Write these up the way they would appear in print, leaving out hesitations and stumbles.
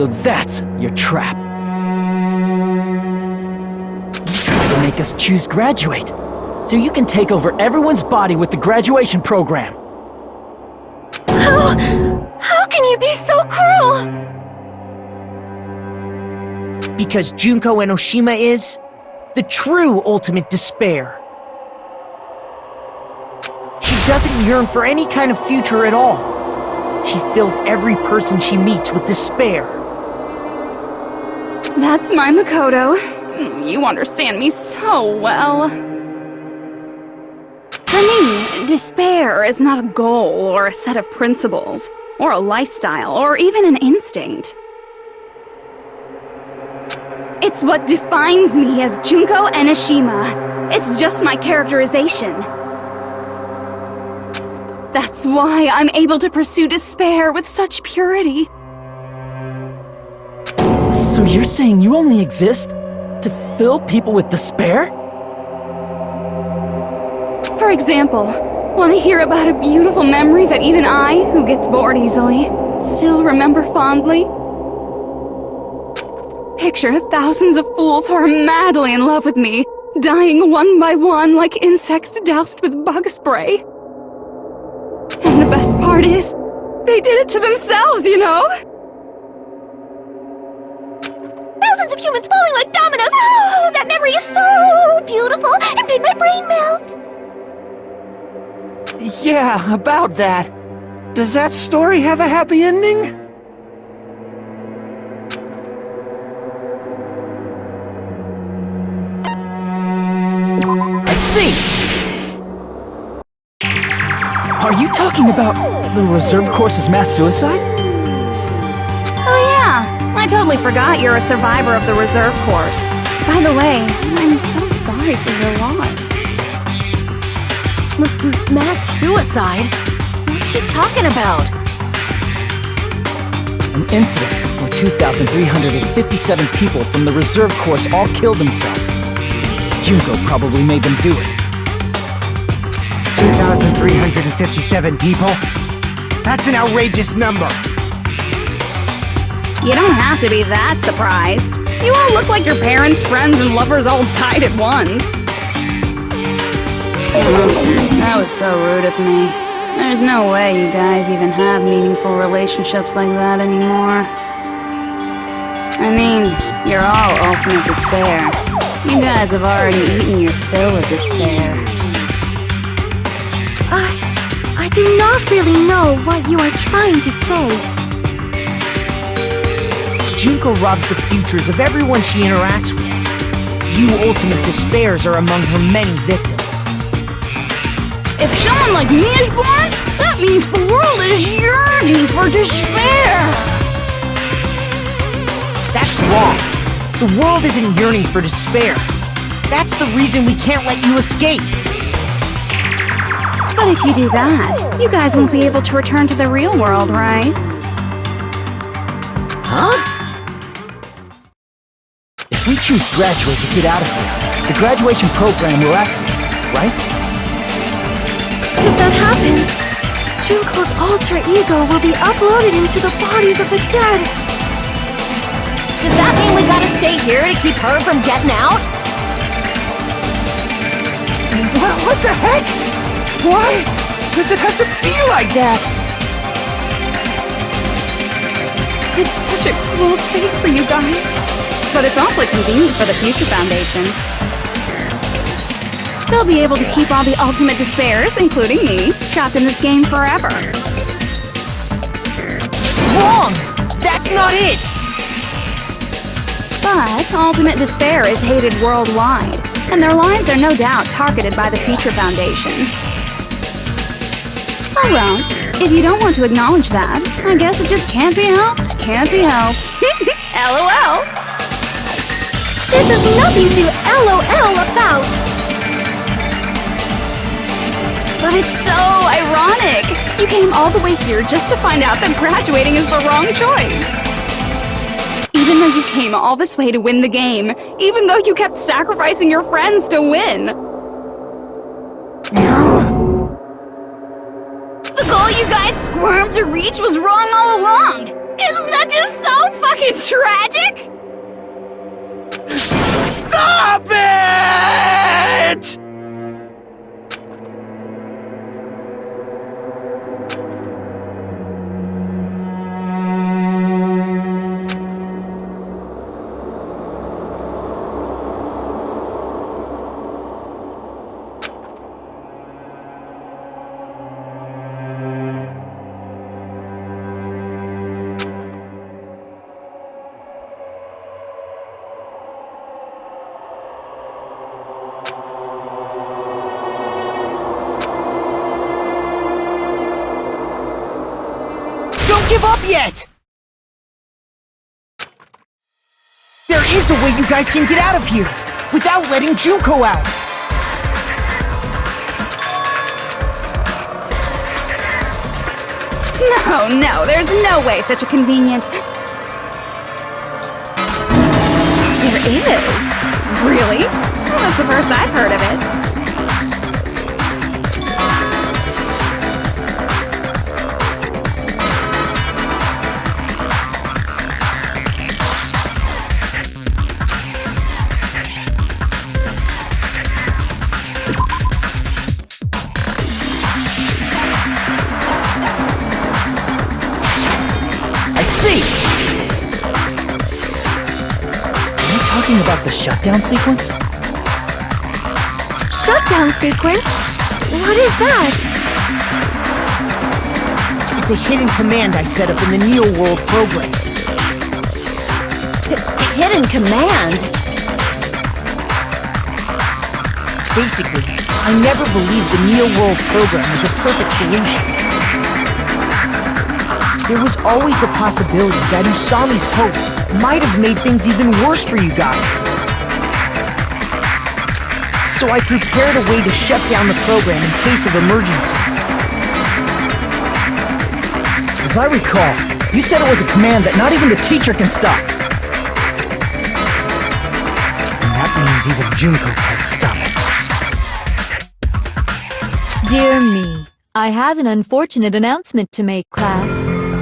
So that's your trap. You try to make us choose graduate, so you can take over everyone's body with the graduation program. How can you be so cruel? Because Junko Enoshima is the true ultimate despair. She doesn't yearn for any kind of future at all. She fills every person she meets with despair. That's my Makoto. You understand me so well. For me, despair is not a goal or a set of principles, or a lifestyle, or even an instinct. It's what defines me as Junko Enoshima. It's just my characterization. That's why I'm able to pursue despair with such purity. So you're saying you only exist to fill people with despair? For example, want to hear about a beautiful memory that even I, who gets bored easily, still remember fondly? Picture thousands of fools who are madly in love with me, dying one by one like insects doused with bug spray. And the best part is, they did it to themselves, you know? Thousands of humans falling like dominoes! Oh, that memory is so beautiful! It made my brain melt! Yeah, about that. Does that story have a happy ending? I see! Are you talking about the reserve course's mass suicide? Oh yeah, I totally forgot you're a survivor of the reserve course. By the way, I'm so sorry for your loss. Mass suicide? What's she talking about? An incident where 2,357 people from the reserve course all killed themselves. Junko probably made them do it. 2,357 people? That's an outrageous number! You don't have to be that surprised. You all look like your parents, friends, and lovers all died at once. That was so rude of me. There's no way you guys even have meaningful relationships like that anymore. I mean, you're all ultimate despair. You guys have already eaten your fill of despair. I do not really know what you are trying to say. Junko robs the futures of everyone she interacts with. You ultimate despairs are among her many victims. If someone like me is born, that means the world is yearning for despair! That's wrong. The world isn't yearning for despair. That's the reason we can't let you escape. But if you do that, you guys won't be able to return to the real world, right? Huh? If we choose graduate to get out of here, the graduation program will activate, right? If that happens, Junko's alter ego will be uploaded into the bodies of the dead. Does that mean we gotta stay here to keep her from getting out? What the heck? Why does it have to be like that? It's such a cruel fate for you guys. But it's awfully convenient for the Future Foundation. They'll be able to keep all the ultimate despairs, including me, trapped in this game forever. Wrong! That's not it! But ultimate despair is hated worldwide, and their lives are no doubt targeted by the Future Foundation. Oh well, if you don't want to acknowledge that, I guess it just can't be helped. Can't be helped. LOL! This is nothing to LOL about! But it's so ironic! You came all the way here just to find out that graduating is the wrong choice! Even though you came all this way to win the game, even though you kept sacrificing your friends to win! The goal you guys squirmed to reach was wrong all along! Isn't that just so fucking tragic? Stop it! Don't give up yet! There is a way you guys can get out of here without letting Junko out. No, there's no way such a convenient... There is? Really? Well, that's the first I've heard of it. Talking about the shutdown sequence? Shutdown sequence? What is that? It's a hidden command I set up in the Neo World program. Hidden command? Basically, I never believed the Neo World program was a perfect solution. There was always a possibility that Usami's hope might have made things even worse for you guys. So I prepared a way to shut down the program in case of emergencies. As I recall, you said it was a command that not even the teacher can stop. And that means even Junko can't stop it. Dear me, I have an unfortunate announcement to make, class.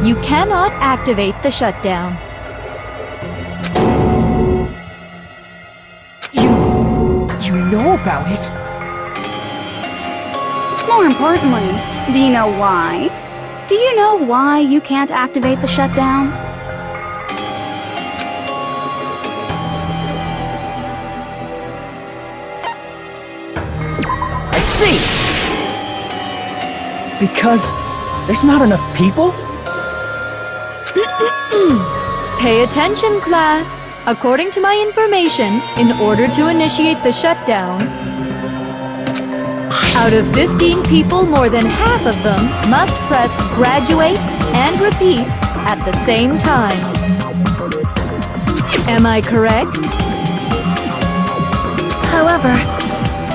You cannot activate the shutdown. You know about it? More importantly, do you know why? Do you know why you can't activate the shutdown? I see! Because there's not enough people? Pay attention, class. According to my information, in order to initiate the shutdown, out of 15 people, more than half of them must press graduate and repeat at the same time. Am I correct? However,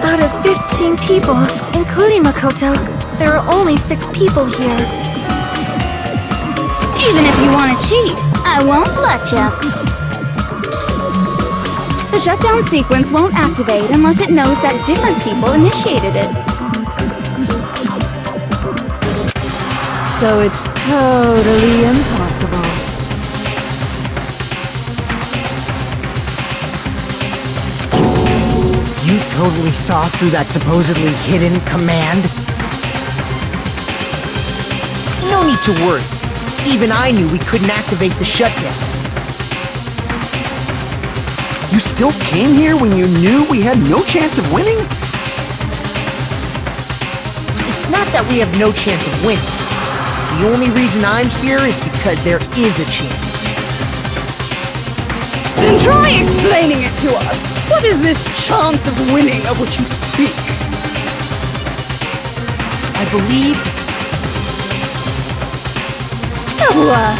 out of 15 people, including Makoto, there are only 6 people here. Even if you want to cheat, I won't let you. The shutdown sequence won't activate unless it knows that different people initiated it. So it's totally impossible. You totally saw through that supposedly hidden command? No need to worry. Even I knew we couldn't activate the shutdown. You still came here when you knew we had no chance of winning? It's not that we have no chance of winning. The only reason I'm here is because there is a chance. Then try explaining it to us. What is this chance of winning of which you speak? I believe... What?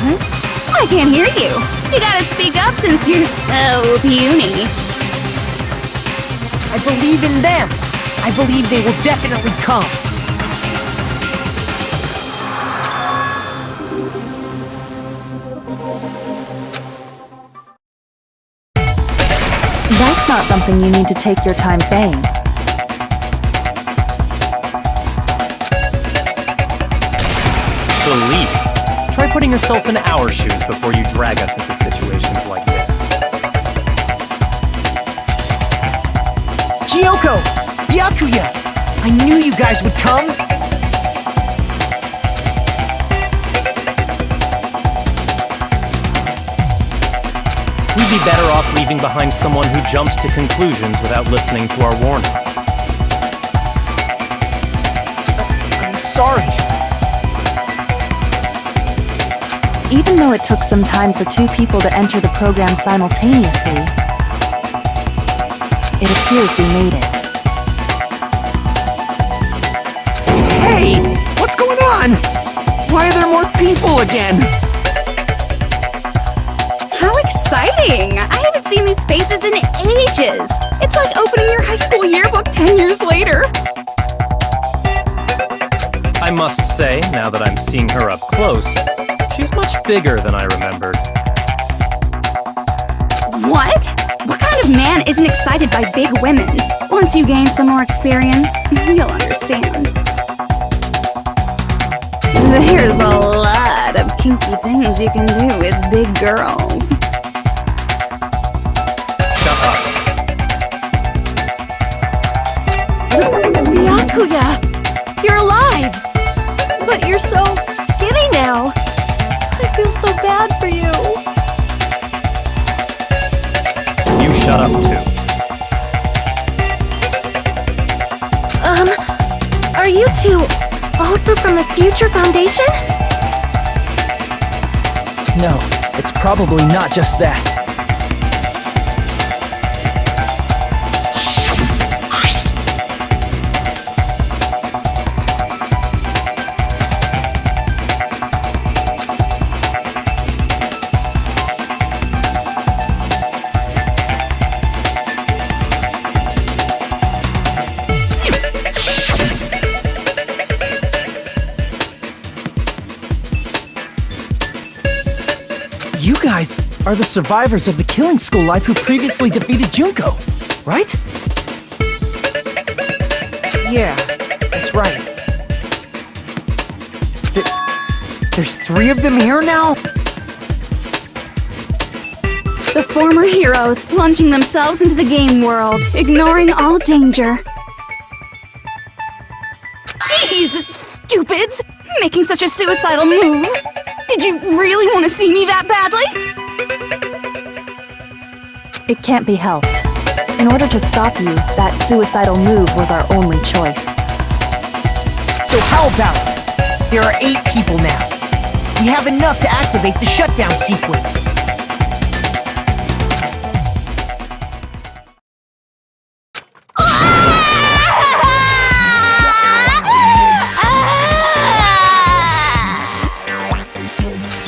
I can't hear you. You gotta speak up since you're so puny. I believe in them. I believe they will definitely come. That's not something you need to take your time saying. Believe. Try putting yourself in our shoes before you drag us into situations like this. Junko! Byakuya! I knew you guys would come! We'd be better off leaving behind someone who jumps to conclusions without listening to our warnings. I'm sorry. Even though it took some time for two people to enter the program simultaneously, it appears we made it. Hey! What's going on? Why are there more people again? How exciting! I haven't seen these faces in ages! It's like opening your high school yearbook 10 years later! I must say, now that I'm seeing her up close, she's much bigger than I remembered. What? What kind of man isn't excited by big women? Once you gain some more experience, you'll understand. There's a lot of kinky things you can do with big girls. Shut up. Byakuya! You're alive! But you're so skinny now! I feel so bad for you. You shut up too. Are you two also from the Future Foundation? No, it's probably not just that. You guys are the survivors of the killing school life who previously defeated Junko, right? Yeah, that's right. There's 3 of them here now? The former heroes plunging themselves into the game world, ignoring all danger. Jeez, stupids! Making such a suicidal move! Did you really want to see me that badly? It can't be helped. In order to stop you, that suicidal move was our only choice. So how about it? There are 8 people now. We have enough to activate the shutdown sequence.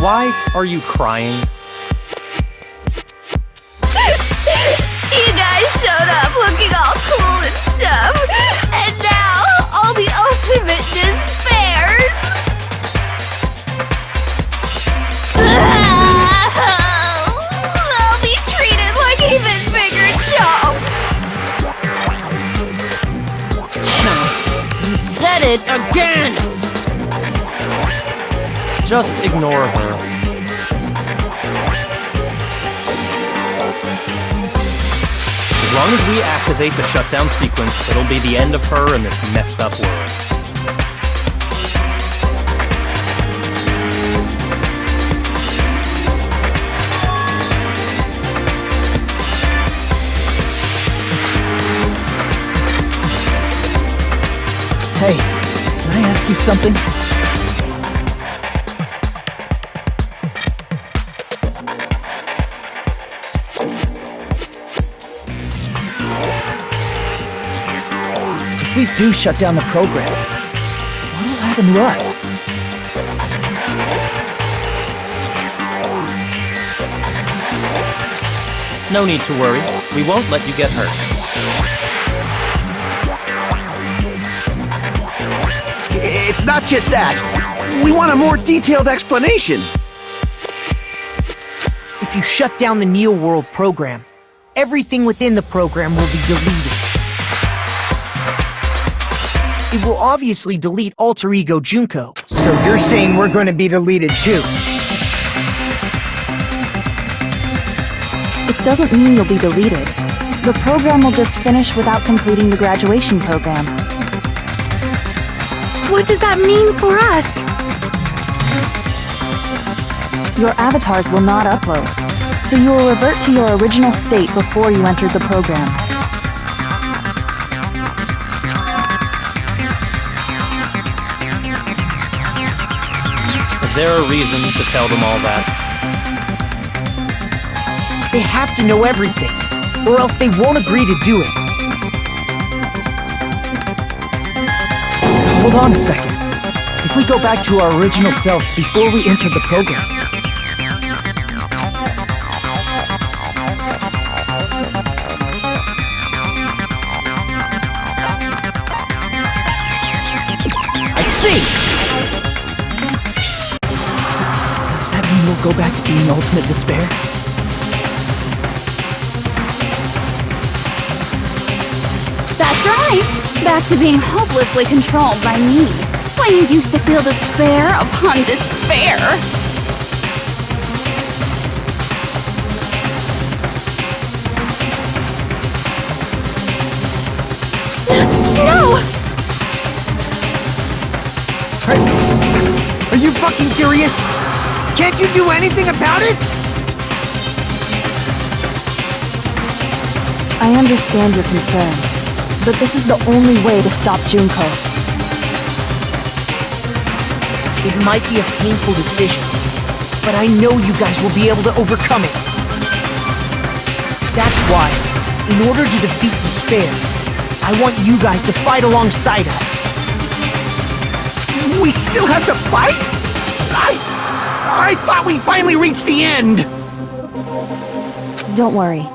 Why are you crying? You guys showed up looking all cool and stuff, and now all the ultimate despairs! They'll be treated like even bigger chumps! You said it again! Just ignore her. As long as we activate the shutdown sequence, it'll be the end of her in this messed up world. Hey, can I ask you something? If we do shut down the program, what'll happen to us? No need to worry. We won't let you get hurt. It's not just that. We want a more detailed explanation. If you shut down the Neo World program, everything within the program will be deleted. it will obviously delete alter ego Junko. So you're saying we're going to be deleted too? It doesn't mean you'll be deleted. The program will just finish without completing the graduation program. What does that mean for us? Your avatars will not upload, so you will revert to your original state before you entered the program. Is there a reason to tell them all that? They have to know everything, or else they won't agree to do it. Hold on a second. If we go back to our original selves before we enter the program, I see! Does that mean we'll go back to being ultimate despair? That's right! Back to being hopelessly controlled by me. When you used to feel despair upon despair. No! Are you fucking serious? Can't you do anything about it? I understand your concern, but this is the only way to stop Junko. It might be a painful decision, but I know you guys will be able to overcome it. That's why, in order to defeat despair, I want you guys to fight alongside us. We still have to fight? I thought we finally reached the end! Don't worry.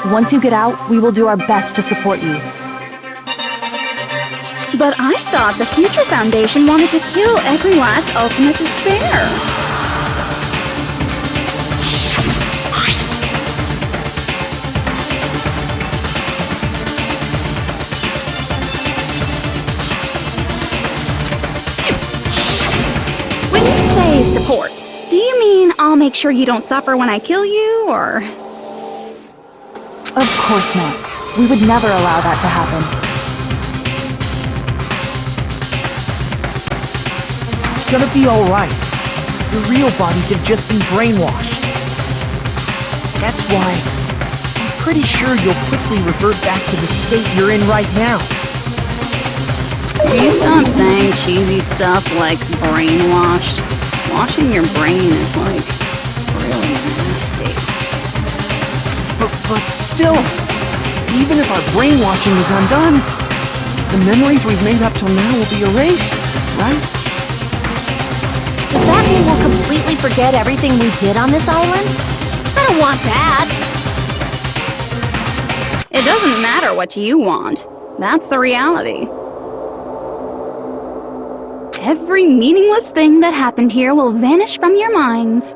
Once you get out, we will do our best to support you. But I thought the Future Foundation wanted to kill every last ultimate despair. When you say support, do you mean I'll make sure you don't suffer when I kill you, or...? Of course not. We would never allow that to happen. It's gonna be alright. Your real bodies have just been brainwashed. That's why I'm pretty sure you'll quickly revert back to the state you're in right now. Will you stop saying cheesy stuff like brainwashed? Washing your brain is like really nasty. But still, even if our brainwashing is undone, the memories we've made up till now will be erased, right? Does that mean we'll completely forget everything we did on this island? I don't want that! It doesn't matter what you want. That's the reality. Every meaningless thing that happened here will vanish from your minds.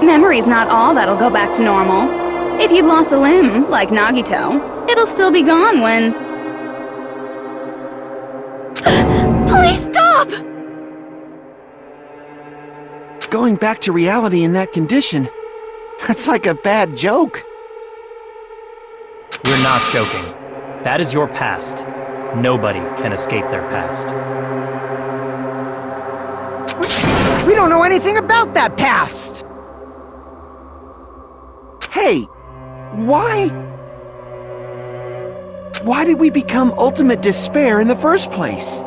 Memory's not all that'll go back to normal. If you've lost a limb, like Nagito, it'll still be gone when... Please stop! Going back to reality in that condition, that's like a bad joke. We're not joking. That is your past. Nobody can escape their past. We don't know anything about that past! Hey, why did we become ultimate despair in the first place?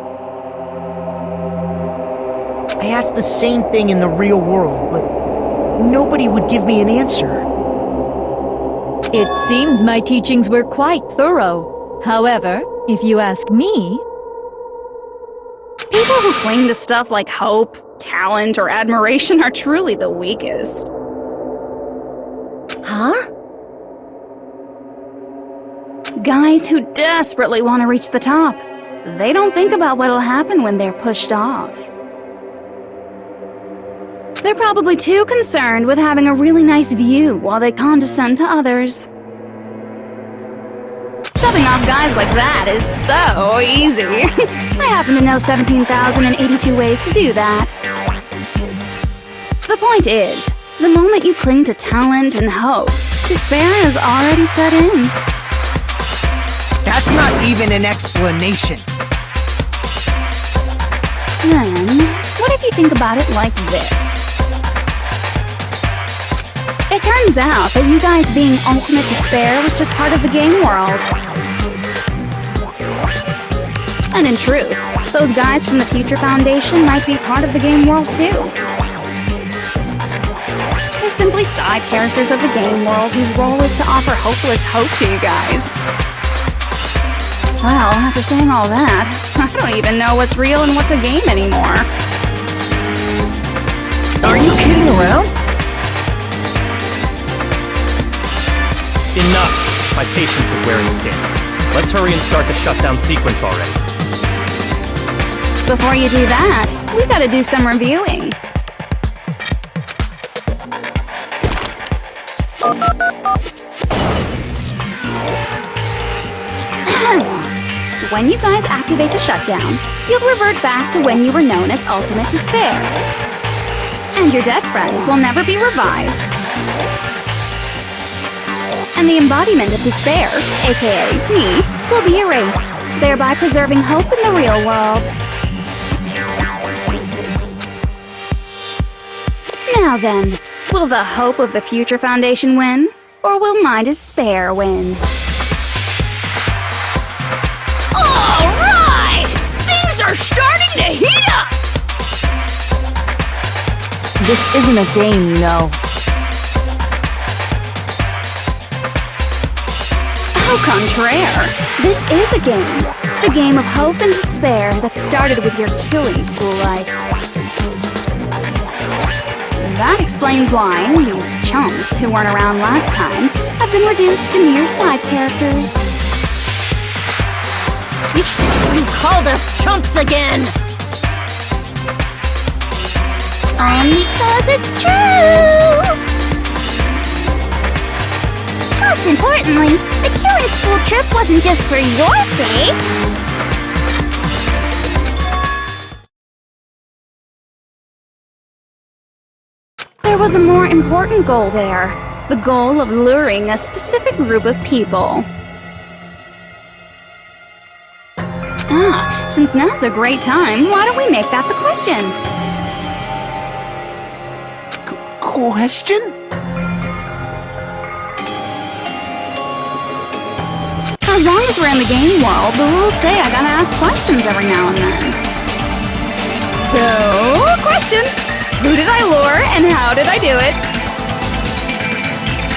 I asked the same thing in the real world, but nobody would give me an answer. It seems my teachings were quite thorough. However, if you ask me, People who cling to stuff like hope, talent, or admiration are truly the weakest. Huh? Guys who desperately want to reach the top. They don't think about what'll happen when they're pushed off. They're probably too concerned with having a really nice view while they condescend to others. Shoving off guys like that is so easy. I happen to know 17,082 ways to do that. The point is, the moment you cling to talent and hope, despair has already set in. That's not even an explanation. Then, what if you think about it like this? It turns out that you guys being ultimate despair was just part of the game world. And in truth, those guys from the Future Foundation might be part of the game world too. They're simply side characters of the game world whose role is to offer hopeless hope to you guys. Well, after saying all that, I don't even know what's real and what's a game anymore. Are you kidding around? Enough! My patience is wearing thin. Let's hurry and start the shutdown sequence already. Before you do that, we gotta do some reviewing. When you guys activate the shutdown, you'll revert back to when you were known as Ultimate Despair. And your dead friends will never be revived. And the embodiment of despair, aka me, will be erased, thereby preserving hope in the real world. Now then, will the hope of the Future Foundation win, or will my despair win? Alright! Things are starting to heat up! This isn't a game, you know. Au contraire, this is a game. The game of hope and despair that started with your killing school life. That explains why these chumps who weren't around last time have been reduced to mere side characters. you called us chumps again! Because it's true! Most importantly, the killing school trip wasn't just for your sake. There was a more important goal there. The goal of luring a specific group of people. Since now's a great time, why don't we make that the question? Question? As long as we're in the game world, the rules say I gotta ask questions every now and then. So, question! Who did I lure and how did I do it?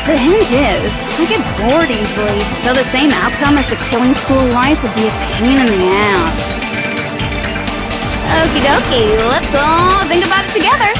The hint is, I get bored easily, so the same outcome as the killing school life would be a pain in the ass. Okie dokie, let's all think about it together.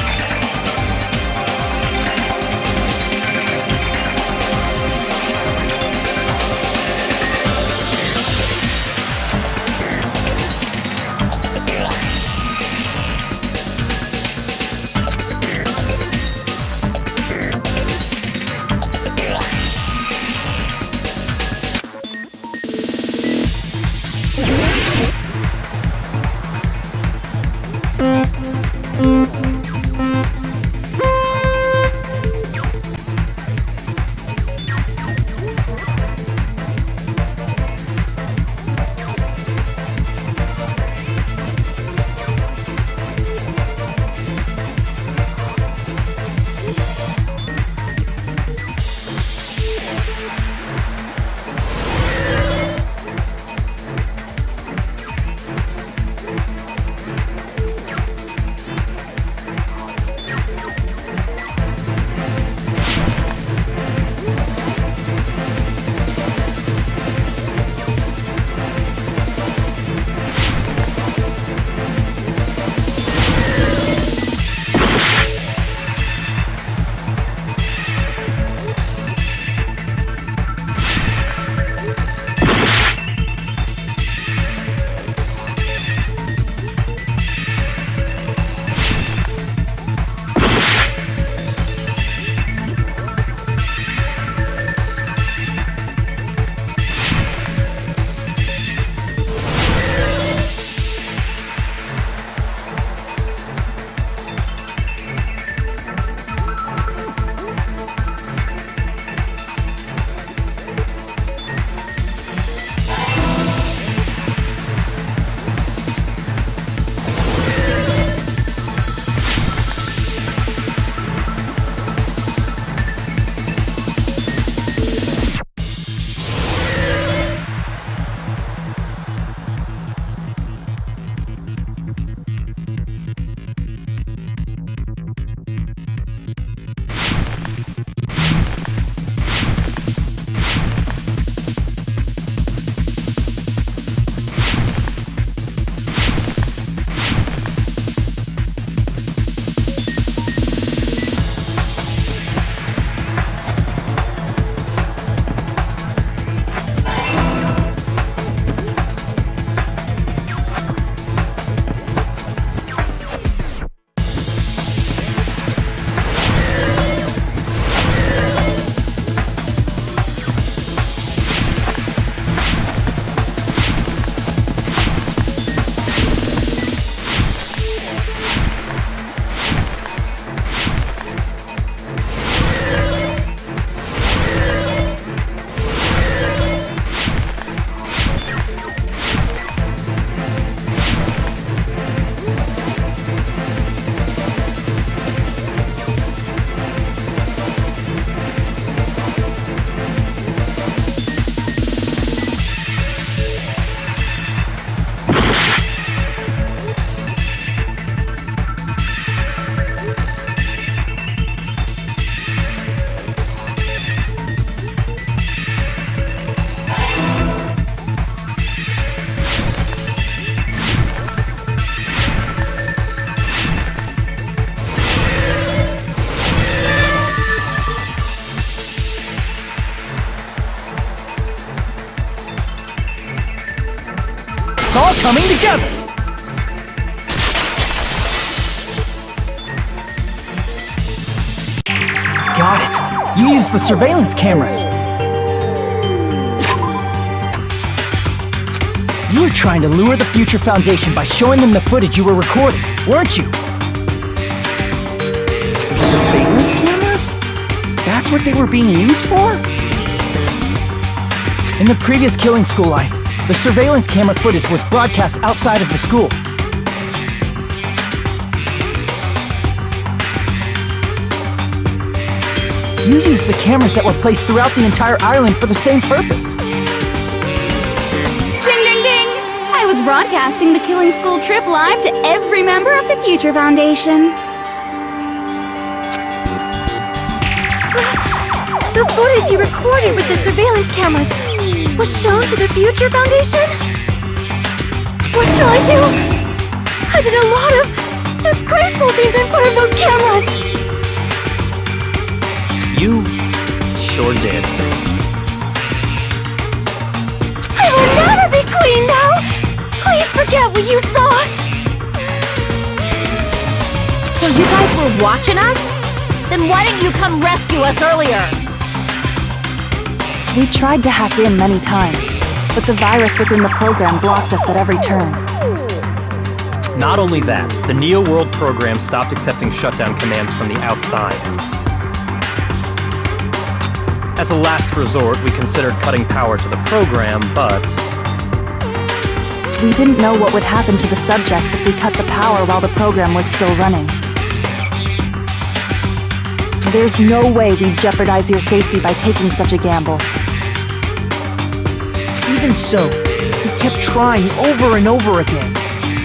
all coming together! Got it! You used the surveillance cameras! You were trying to lure the Future Foundation by showing them the footage you were recording, weren't you? Surveillance cameras? That's what they were being used for? In the previous killing school life, the surveillance camera footage was broadcast outside of the school. You used the cameras that were placed throughout the entire island for the same purpose. Ding ding ding! I was broadcasting the killing school trip live to every member of the Future Foundation. The footage you recorded with the surveillance cameras was shown to the Future Foundation? What shall I do? I did a lot of disgraceful things in front of those cameras! You sure did. I will never be clean now! Please forget what you saw! So you guys were watching us? Then why didn't you come rescue us earlier? We tried to hack in many times, but the virus within the program blocked us at every turn. Not only that, the Neo World program stopped accepting shutdown commands from the outside. As a last resort, we considered cutting power to the program, but... We didn't know what would happen to the subjects if we cut the power while the program was still running. There's no way we'd jeopardize your safety by taking such a gamble. Even so, we kept trying over and over again,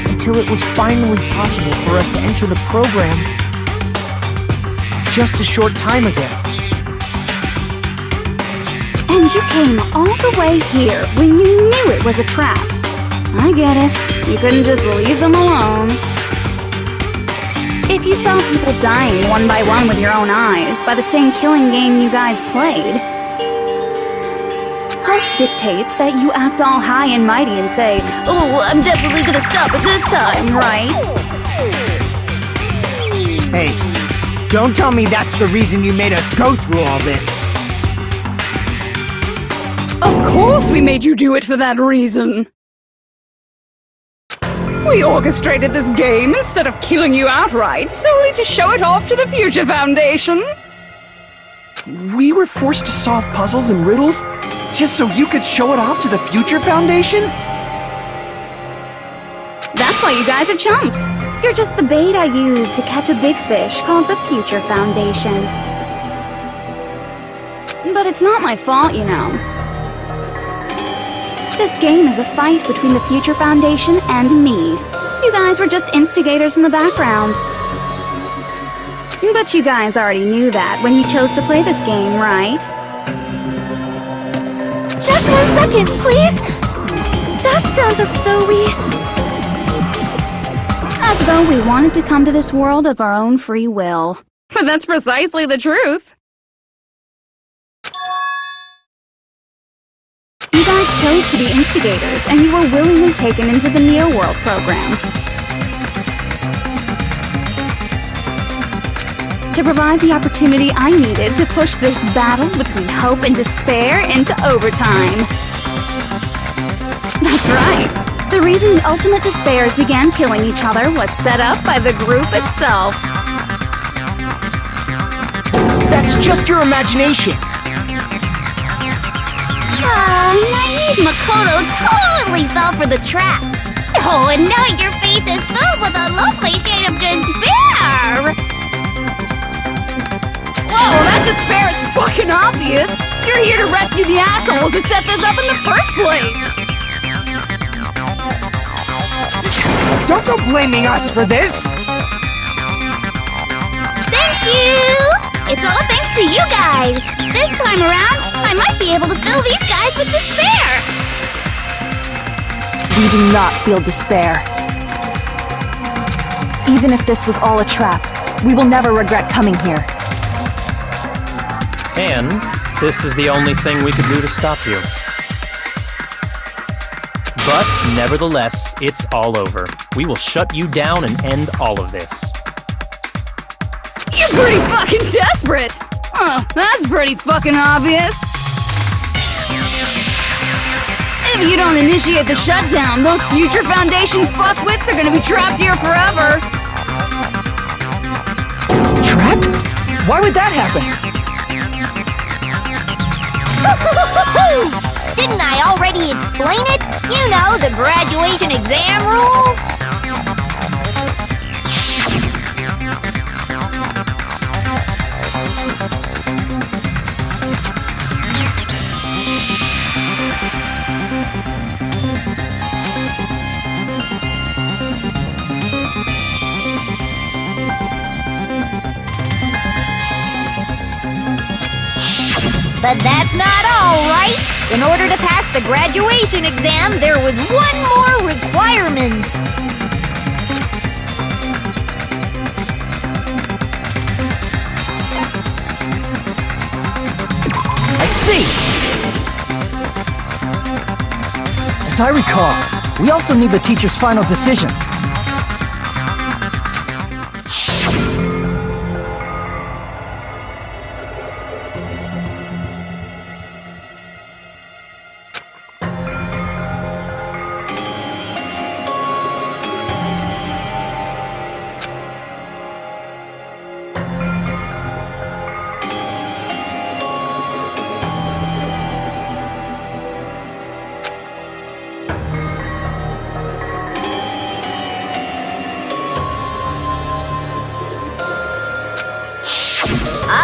until it was finally possible for us to enter the program just a short time ago. And you came all the way here when you knew it was a trap. I get it. You couldn't just leave them alone. If you saw people dying one by one with your own eyes by the same killing game you guys played, hope dictates that you act all high and mighty and say, "Oh, I'm definitely gonna stop it this time," right? Hey, don't tell me that's the reason you made us go through all this. Of course we made you do it for that reason. We orchestrated this game instead of killing you outright, solely to show it off to the Future Foundation. We were forced to solve puzzles and riddles just so you could show it off to the Future Foundation? That's why you guys are chumps. You're just the bait I used to catch a big fish called the Future Foundation. But it's not my fault, you know. This game is a fight between the Future Foundation and me. You guys were just instigators in the background. But you guys already knew that when you chose to play this game, right? Just 1 second, please! That sounds as though we wanted to come to this world of our own free will. But that's precisely the truth. You guys chose to be instigators, and you were willingly taken into the Neo World program. To provide the opportunity I needed to push this battle between hope and despair into overtime. That's right. The reason the ultimate despairs began killing each other was set up by the group itself. That's just your imagination. Naive Makoto totally fell for the trap. Oh, and now your face is filled with a lovely shade of despair! Whoa, that despair is fucking obvious! You're here to rescue the assholes who set this up in the first place! Don't go blaming us for this! Thank you! It's all thanks to you guys! This time around, I might be able to fill these guys with despair! We do not feel despair. Even if this was all a trap, we will never regret coming here. And this is the only thing we could do to stop you. But, nevertheless, it's all over. We will shut you down and end all of this. You're pretty fucking desperate! Oh, that's pretty fucking obvious. If you don't initiate the shutdown, those future Foundation fuckwits are gonna be trapped here forever. Trapped? Why would that happen? Didn't I already explain it? You know, the graduation exam rule? But that's not all, right? In order to pass the graduation exam, there was one more requirement. I see! As I recall, we also need the teacher's final decision.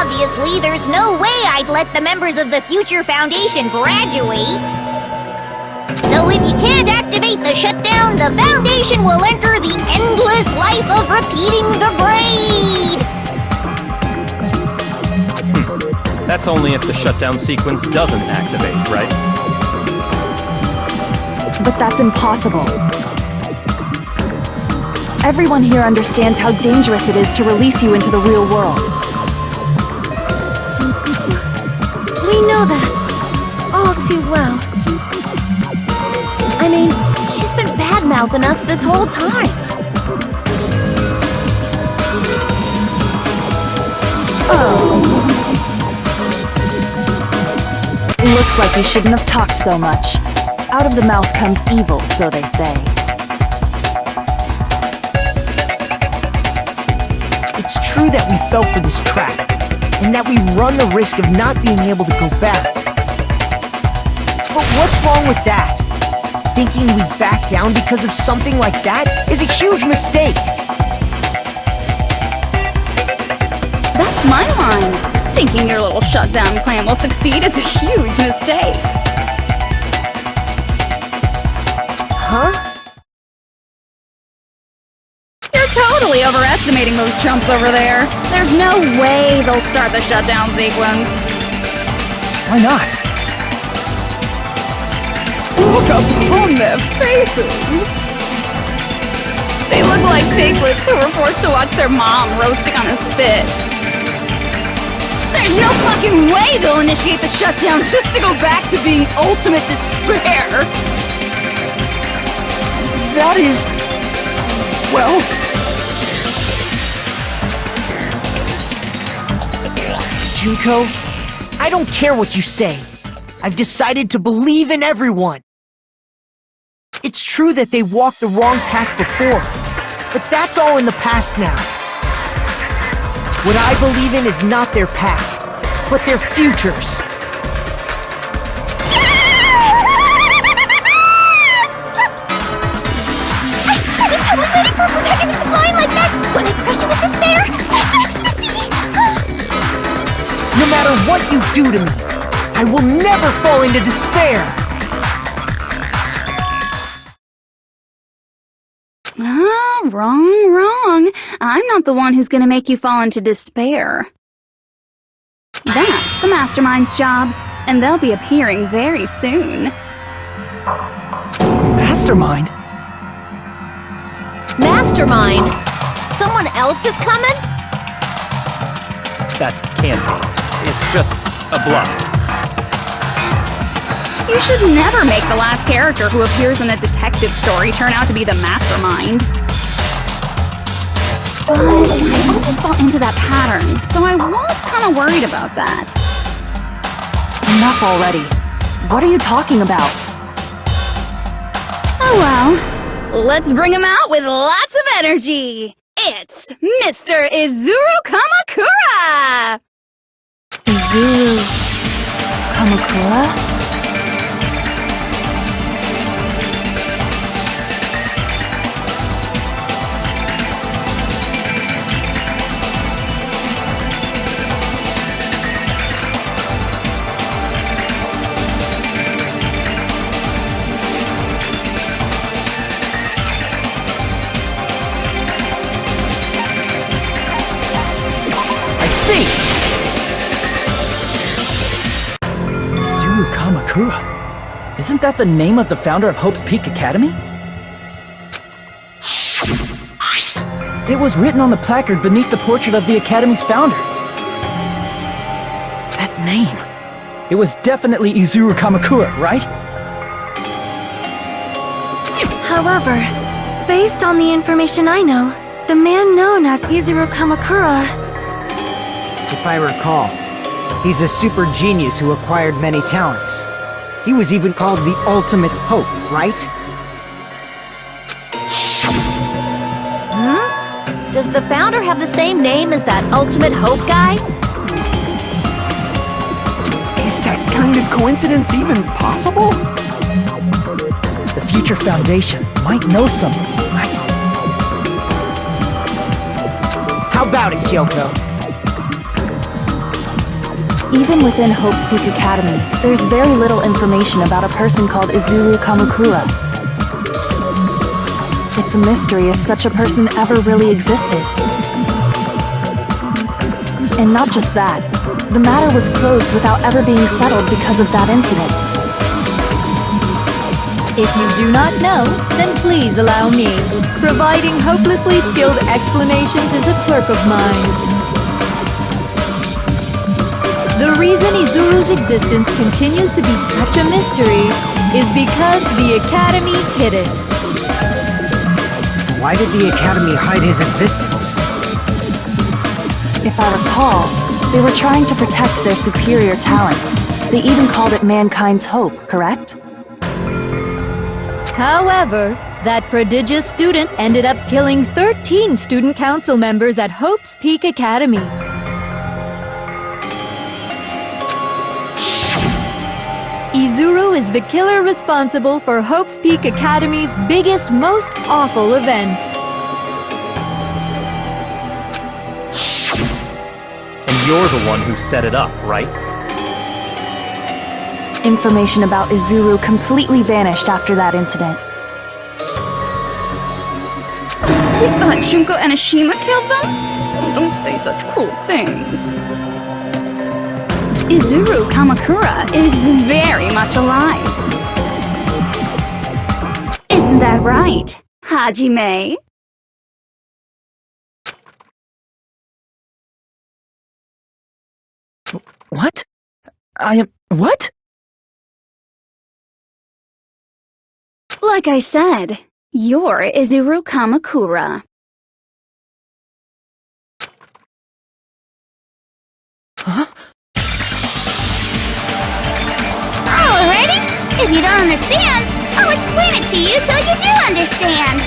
Obviously, there's no way I'd let the members of the Future Foundation graduate. So if you can't activate the shutdown, the Foundation will enter the endless life of repeating the grade. That's only if the shutdown sequence doesn't activate, right? But that's impossible. Everyone here understands how dangerous it is to release you into the real world. We know that. All too well. I mean, she's been bad-mouthing us this whole time. Oh. Looks like you shouldn't have talked so much. Out of the mouth comes evil, so they say. It's true that we fell for this trap, and that we run the risk of not being able to go back. But what's wrong with that? Thinking we'd back down because of something like that is a huge mistake. That's my line. Thinking your little shutdown plan will succeed is a huge mistake. Huh? You're totally overestimating those chumps over there. There's no way they'll start the shutdown sequence. Why not? Look upon their faces. They look like piglets who were forced to watch their mom roasting on a spit. There's no fucking way they'll initiate the shutdown just to go back to being ultimate despair. That is... well... Junko, I don't care what you say. I've decided to believe in everyone. It's true that they walked the wrong path before, but that's all in the past now. What I believe in is not their past, but their futures. I was totally waiting for a protagonist to line like that when I crushed it with despair, such ecstasy. No matter what you do to me, I will never fall into despair! Wrong. I'm not the one who's gonna make you fall into despair. That's the Mastermind's job, and they'll be appearing very soon. Mastermind? Mastermind? Someone else is coming? That can't be. It's just a bluff. You You should never make the last character who appears in a detective story turn out to be the mastermind. But I almost fell into that pattern, so I was kind of worried about that. Enough already. What are you talking about? Oh well, let's bring him out with lots of energy. It's Mr. Izuru Kamakura! Izuru Kamakura? Izuru Kamakura? Isn't that the name of the founder of Hope's Peak Academy? It was written on the placard beneath the portrait of the Academy's founder. That name. It was definitely Izuru Kamakura, right? However, based on the information I know, the man known as Izuru Kamakura... If I recall, he's a super genius who acquired many talents. He was even called the Ultimate Hope, right? Does the founder have the same name as that Ultimate Hope guy? Is that kind of coincidence even possible? The Future Foundation might know something, right? How about it, Kyoko? Even within Hope's Peak Academy, there's very little information about a person called Izuru Kamakura. It's a mystery if such a person ever really existed. And not just that, the matter was closed without ever being settled because of that incident. If you do not know, then please allow me. Providing hopelessly skilled explanations is a quirk of mine. The reason Izuru's existence continues to be such a mystery is because the Academy hid it. Why did the Academy hide his existence? If I recall, they were trying to protect their superior talent. They even called it mankind's hope, correct? However, that prodigious student ended up killing 13 student council members at Hope's Peak Academy. Izuru is the killer responsible for Hope's Peak Academy's biggest, most awful event. And you're the one who set it up, right? Information about Izuru completely vanished after that incident. We thought Junko and Ashima killed them? Oh, don't say such cruel things. Izuru Kamakura is very much alive. Isn't that right, Hajime? What? What? Like I said, you're Izuru Kamakura. Huh? Alrighty! If you don't understand, I'll explain it to you till you do understand.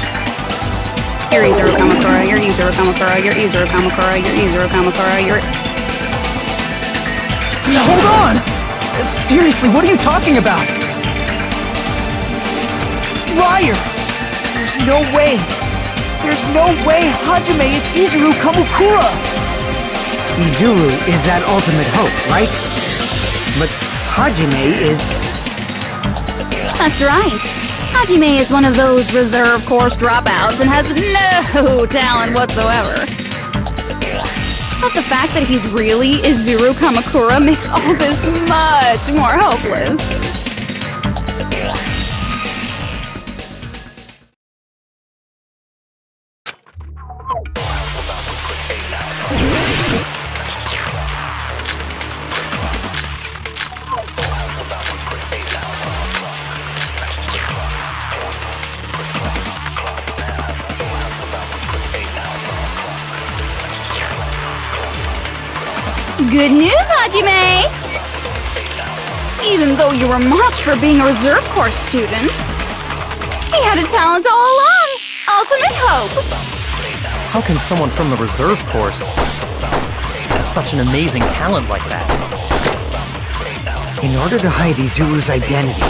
You're Izuru Kamakura, you're Izuru Kamakura, you're Izuru Kamakura, you're Izuru Kamakura, you're... Hold on! Seriously, what are you talking about? Liar! There's no way! There's no way Hajime is Izuru Kamakura! Izuru is that ultimate hope, right? But Hajime is... That's right. Hajime is one of those reserve course dropouts and has no talent whatsoever. But the fact that he's really Izuru Kamakura makes all this much more hopeless. Good news, Hajime! Even though you were mocked for being a reserve course student, he had a talent all along! Ultimate hope! How can someone from the reserve course have such an amazing talent like that? In order to hide Izuru's identity,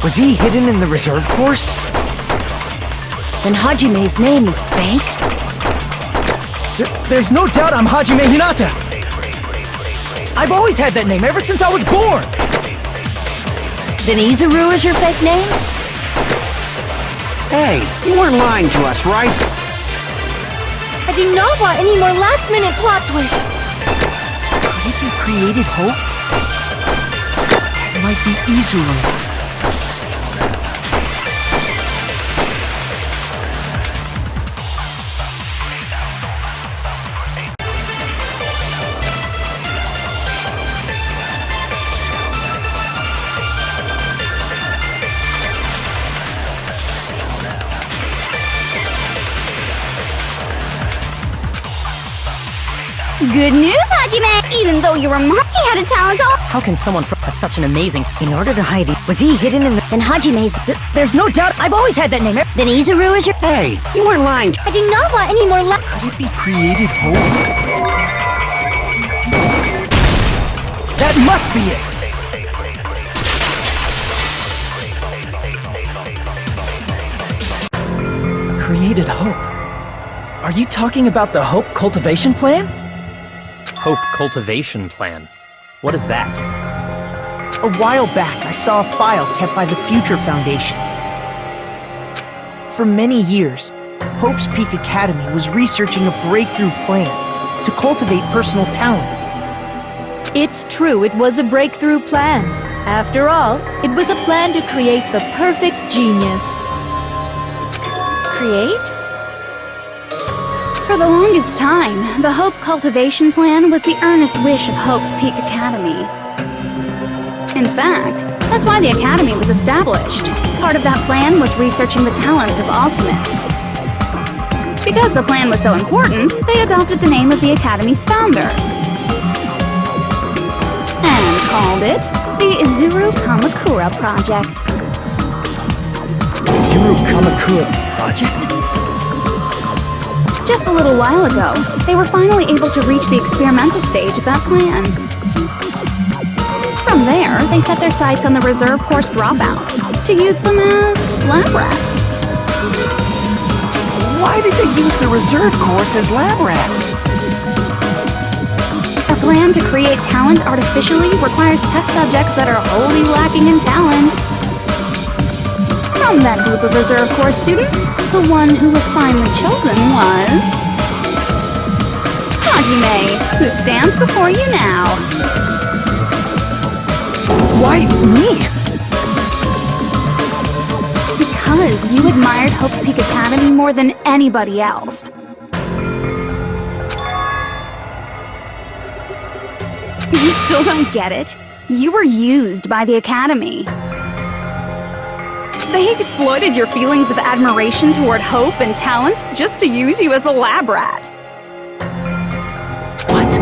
was he hidden in the reserve course? Then Hajime's name is fake? There's no doubt I'm Hajime Hinata! I've always had that name ever since I was born! Then Izuru is your fake name? Hey, you weren't lying to us, right? I do not want any more last-minute plot twists. Could it be created hope? That might be Izuru. Good news, Hajime! Even though you were mocked, he had a talent all... How can someone have such an amazing... In order to hide it, was he hidden in the... Then Hajime's... There's no doubt I've always had that name ever... Then Izuru is your... Hey, you weren't lying to... I do not want any more Could it be created hope? That must be it! Created hope. Are you talking about the Hope Cultivation Plan? Hope Cultivation Plan. What is that? A while back, I saw a file kept by the Future Foundation. For many years, Hope's Peak Academy was researching a breakthrough plan to cultivate personal talent. It's true, it was a breakthrough plan. After all, it was a plan to create the perfect genius. Create? For the longest time, the Hope Cultivation Plan was the earnest wish of Hope's Peak Academy. In fact, that's why the Academy was established. Part of that plan was researching the talents of Ultimates. Because the plan was so important, they adopted the name of the Academy's founder. And called it the Izuru Kamakura Project. Izuru Kamakura Project? Just a little while ago, they were finally able to reach the experimental stage of that plan. From there, they set their sights on the reserve course dropouts to use them as lab rats. Why did they use the reserve course as lab rats? A plan to create talent artificially requires test subjects that are wholly lacking in talent. From that group of reserve course students, the one who was finally chosen was... Hajime, who stands before you now. Why me? Because you admired Hope's Peak Academy more than anybody else. You still don't get it? You were used by the Academy. They exploited your feelings of admiration toward hope and talent just to use you as a lab rat. What?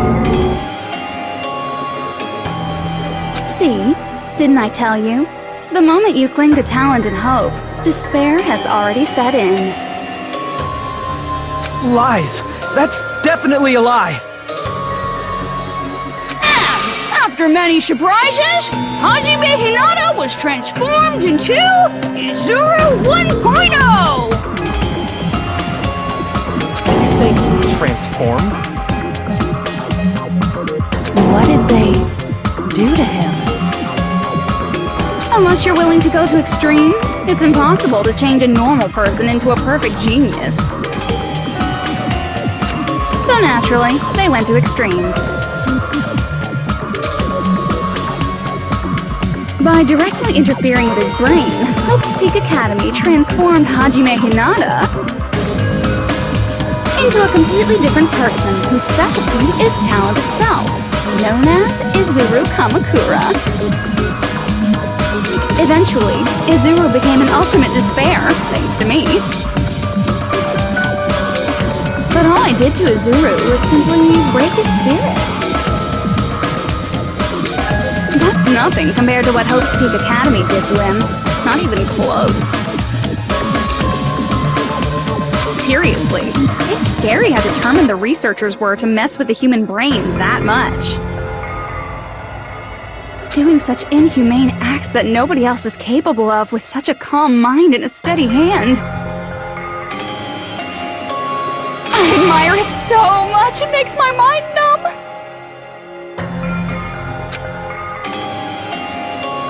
See? Didn't I tell you? The moment you cling to talent and hope, despair has already set in. Lies. That's definitely a lie. After many surprises, Hajime Hinata was transformed into Izuru 1.0! Did you say transformed? What did they do to him? Unless you're willing to go to extremes, it's impossible to change a normal person into a perfect genius. So naturally, they went to extremes. By directly interfering with his brain, Hope's Peak Academy transformed Hajime Hinata into a completely different person whose specialty is talent itself, known as Izuru Kamakura. Eventually, Izuru became an ultimate despair, thanks to me. But all I did to Izuru was simply break his spirit. That's nothing compared to what Hope's Peak Academy did to him. Not even close. Seriously, it's scary how determined the researchers were to mess with the human brain that much. Doing such inhumane acts that nobody else is capable of with such a calm mind and a steady hand. I admire it so much, it makes my mind numb!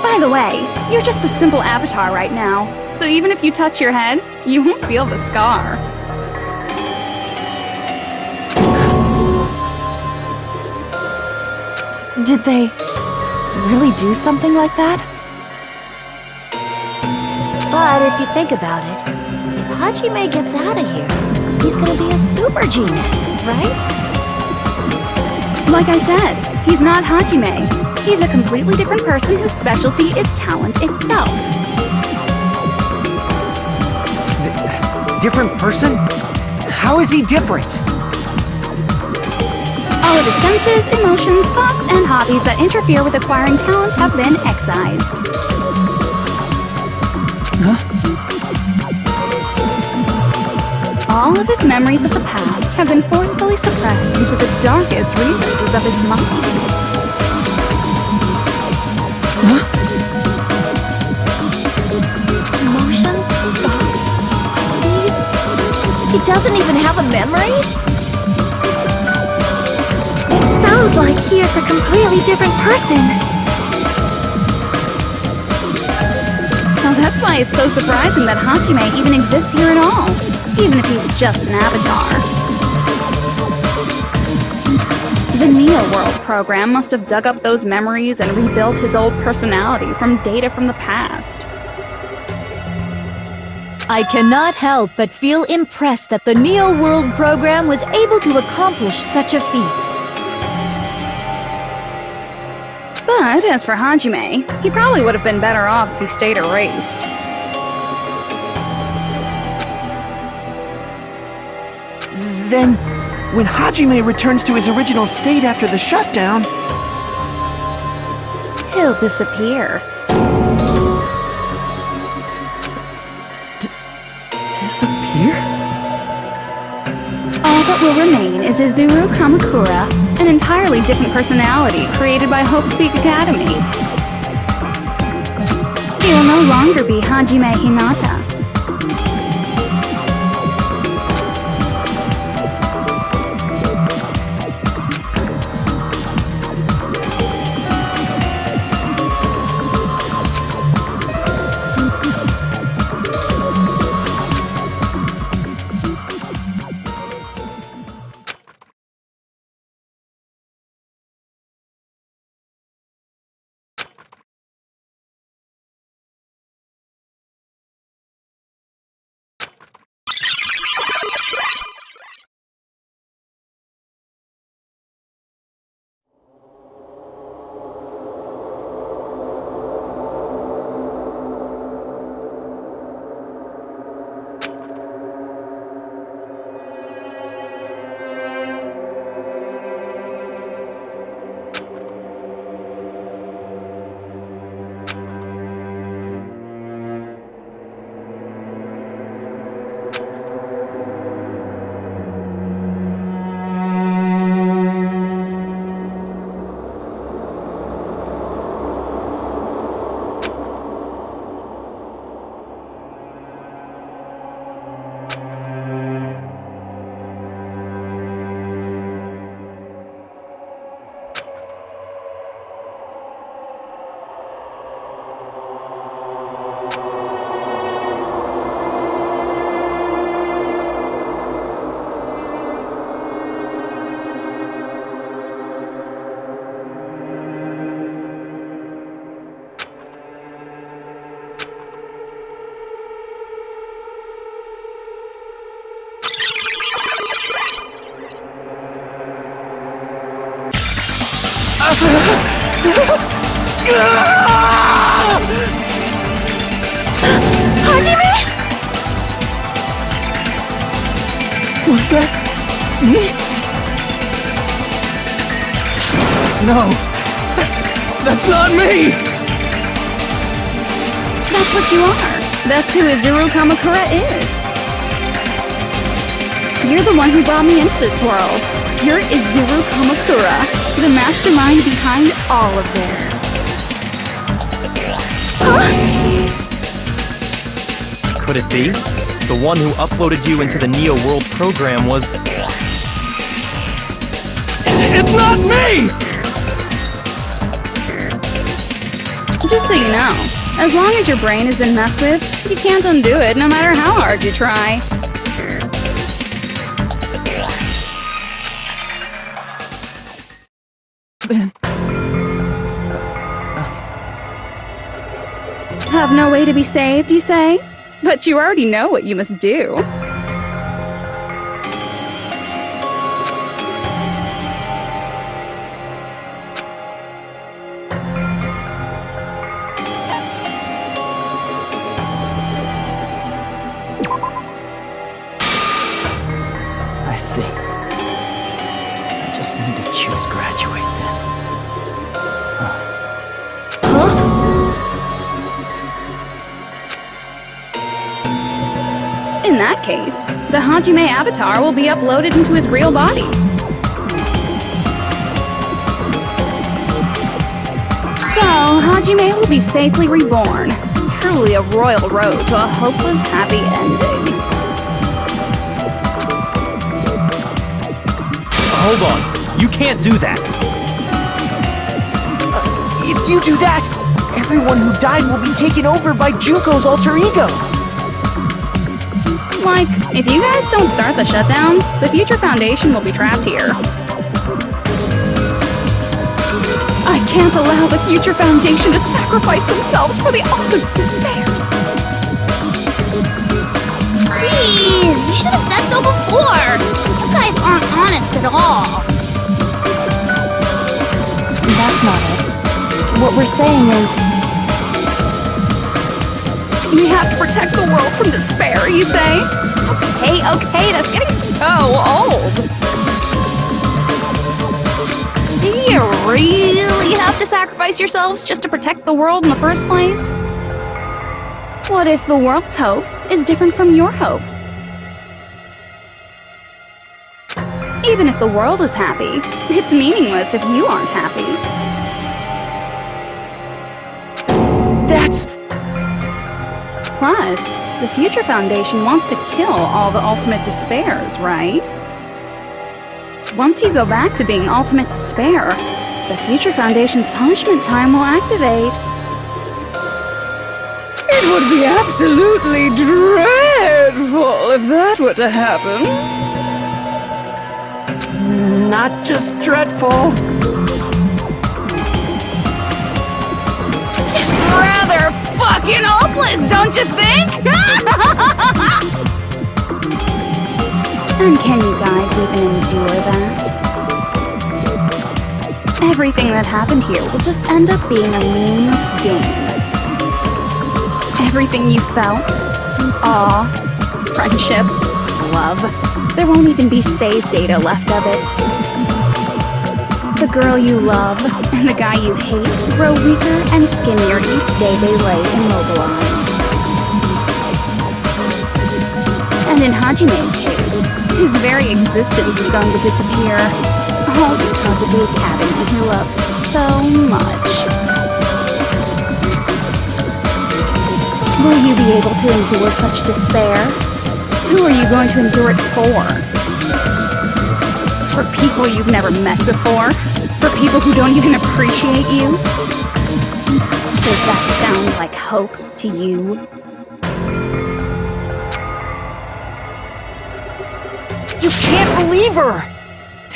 By the way, you're just a simple avatar right now, so even if you touch your head, you won't feel the scar. Did they really do something like that? But if you think about it, if Hajime gets out of here, he's gonna be a super genius, right? Like I said, he's not Hajime. He's a completely different person whose specialty is talent itself. Different person? How is he different? All of his senses, emotions, thoughts, and hobbies that interfere with acquiring talent have been excised. All of his memories of the past have been forcefully suppressed into the darkest recesses of his mind. Emotions, thoughts, hobbies. He doesn't even have a memory? It sounds like he is a completely different person. So that's why it's so surprising that Hajime even exists here at all, even if he's just an avatar. The Neo World program must have dug up those memories and rebuilt his old personality from data from the past. I cannot help but feel impressed that the Neo World program was able to accomplish such a feat. But as for Hajime, he probably would have been better off if he stayed erased. Then, when Hajime returns to his original state after the shutdown, He'll disappear. disappear? All that will remain is Izuru Kamakura, an entirely different personality created by Hope's Peak Academy. He will no longer be Hajime Hinata. Hajime? Was that No, that's not me! That's what you are. That's who Izuru Kamakura is. You're the one who brought me into this world. You're Izuru Kamakura, the mastermind behind all of this. Could it be? The one who uploaded you into the Neo World program was... It's not me! Just so you know, as long as your brain has been messed with, you can't undo it no matter how hard you try. Have no way to be saved, you say? But you already know what you must do. I see. I just need to choose graduate then. In that case, the Hajime avatar will be uploaded into his real body. So, Hajime will be safely reborn. Truly a royal road to a hopeless happy ending. Hold on. You can't do that. If you do that, everyone who died will be taken over by Junko's alter ego. Like, if you guys don't start the shutdown, the Future Foundation will be trapped here. I can't allow the Future Foundation to sacrifice themselves for the ultimate despairs. Jeez, you should have said so before. You guys aren't honest at all. That's not it. What we're saying is... We have to protect the world from despair, you say? Okay, that's getting so old. Do you really have to sacrifice yourselves just to protect the world in the first place? What if the world's hope is different from your hope? Even if the world is happy, it's meaningless if you aren't happy. That's... Plus, the Future Foundation wants to kill all the ultimate despairs, right? Once you go back to being ultimate despair, the Future Foundation's punishment time will activate. It would be absolutely dreadful if that were to happen. not just dreadful. It's rather fucking hopeless, don't you think? And can you guys even endure that? Everything that happened here will just end up being a meaningless game. Everything you felt, awe, friendship, love, there won't even be save data left of it. The girl you love and the guy you hate grow weaker and skinnier each day they lay immobilized. And in Hajime's case, his very existence is going to disappear, all because of the academy he loves so much. Will you be able to endure such despair? Who are you going to endure it for? For people you've never met before? For people who don't even appreciate you? Does that sound like hope to you? You can't believe her!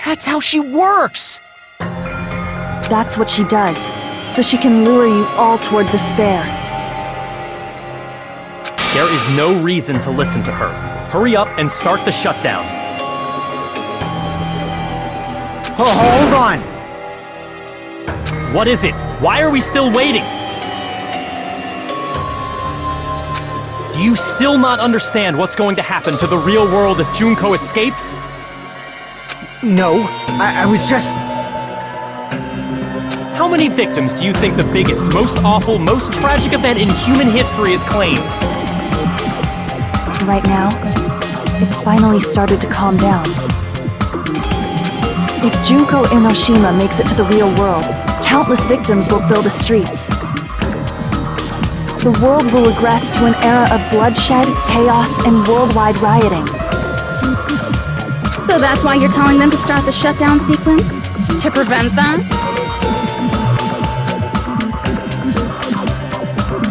That's how she works! That's what she does, so she can lure you all toward despair. There is no reason to listen to her. Hurry up and start the shutdown. Oh, hold on! What is it? Why are we still waiting? Do you still not understand what's going to happen to the real world if Junko escapes? No, I was just... How many victims do you think the biggest, most awful, most tragic event in human history has claimed? Right now, it's finally started to calm down. If Junko Enoshima makes it to the real world, countless victims will fill the streets. The world will regress to an era of bloodshed, chaos, and worldwide rioting. So that's why you're telling them to start the shutdown sequence? To prevent that?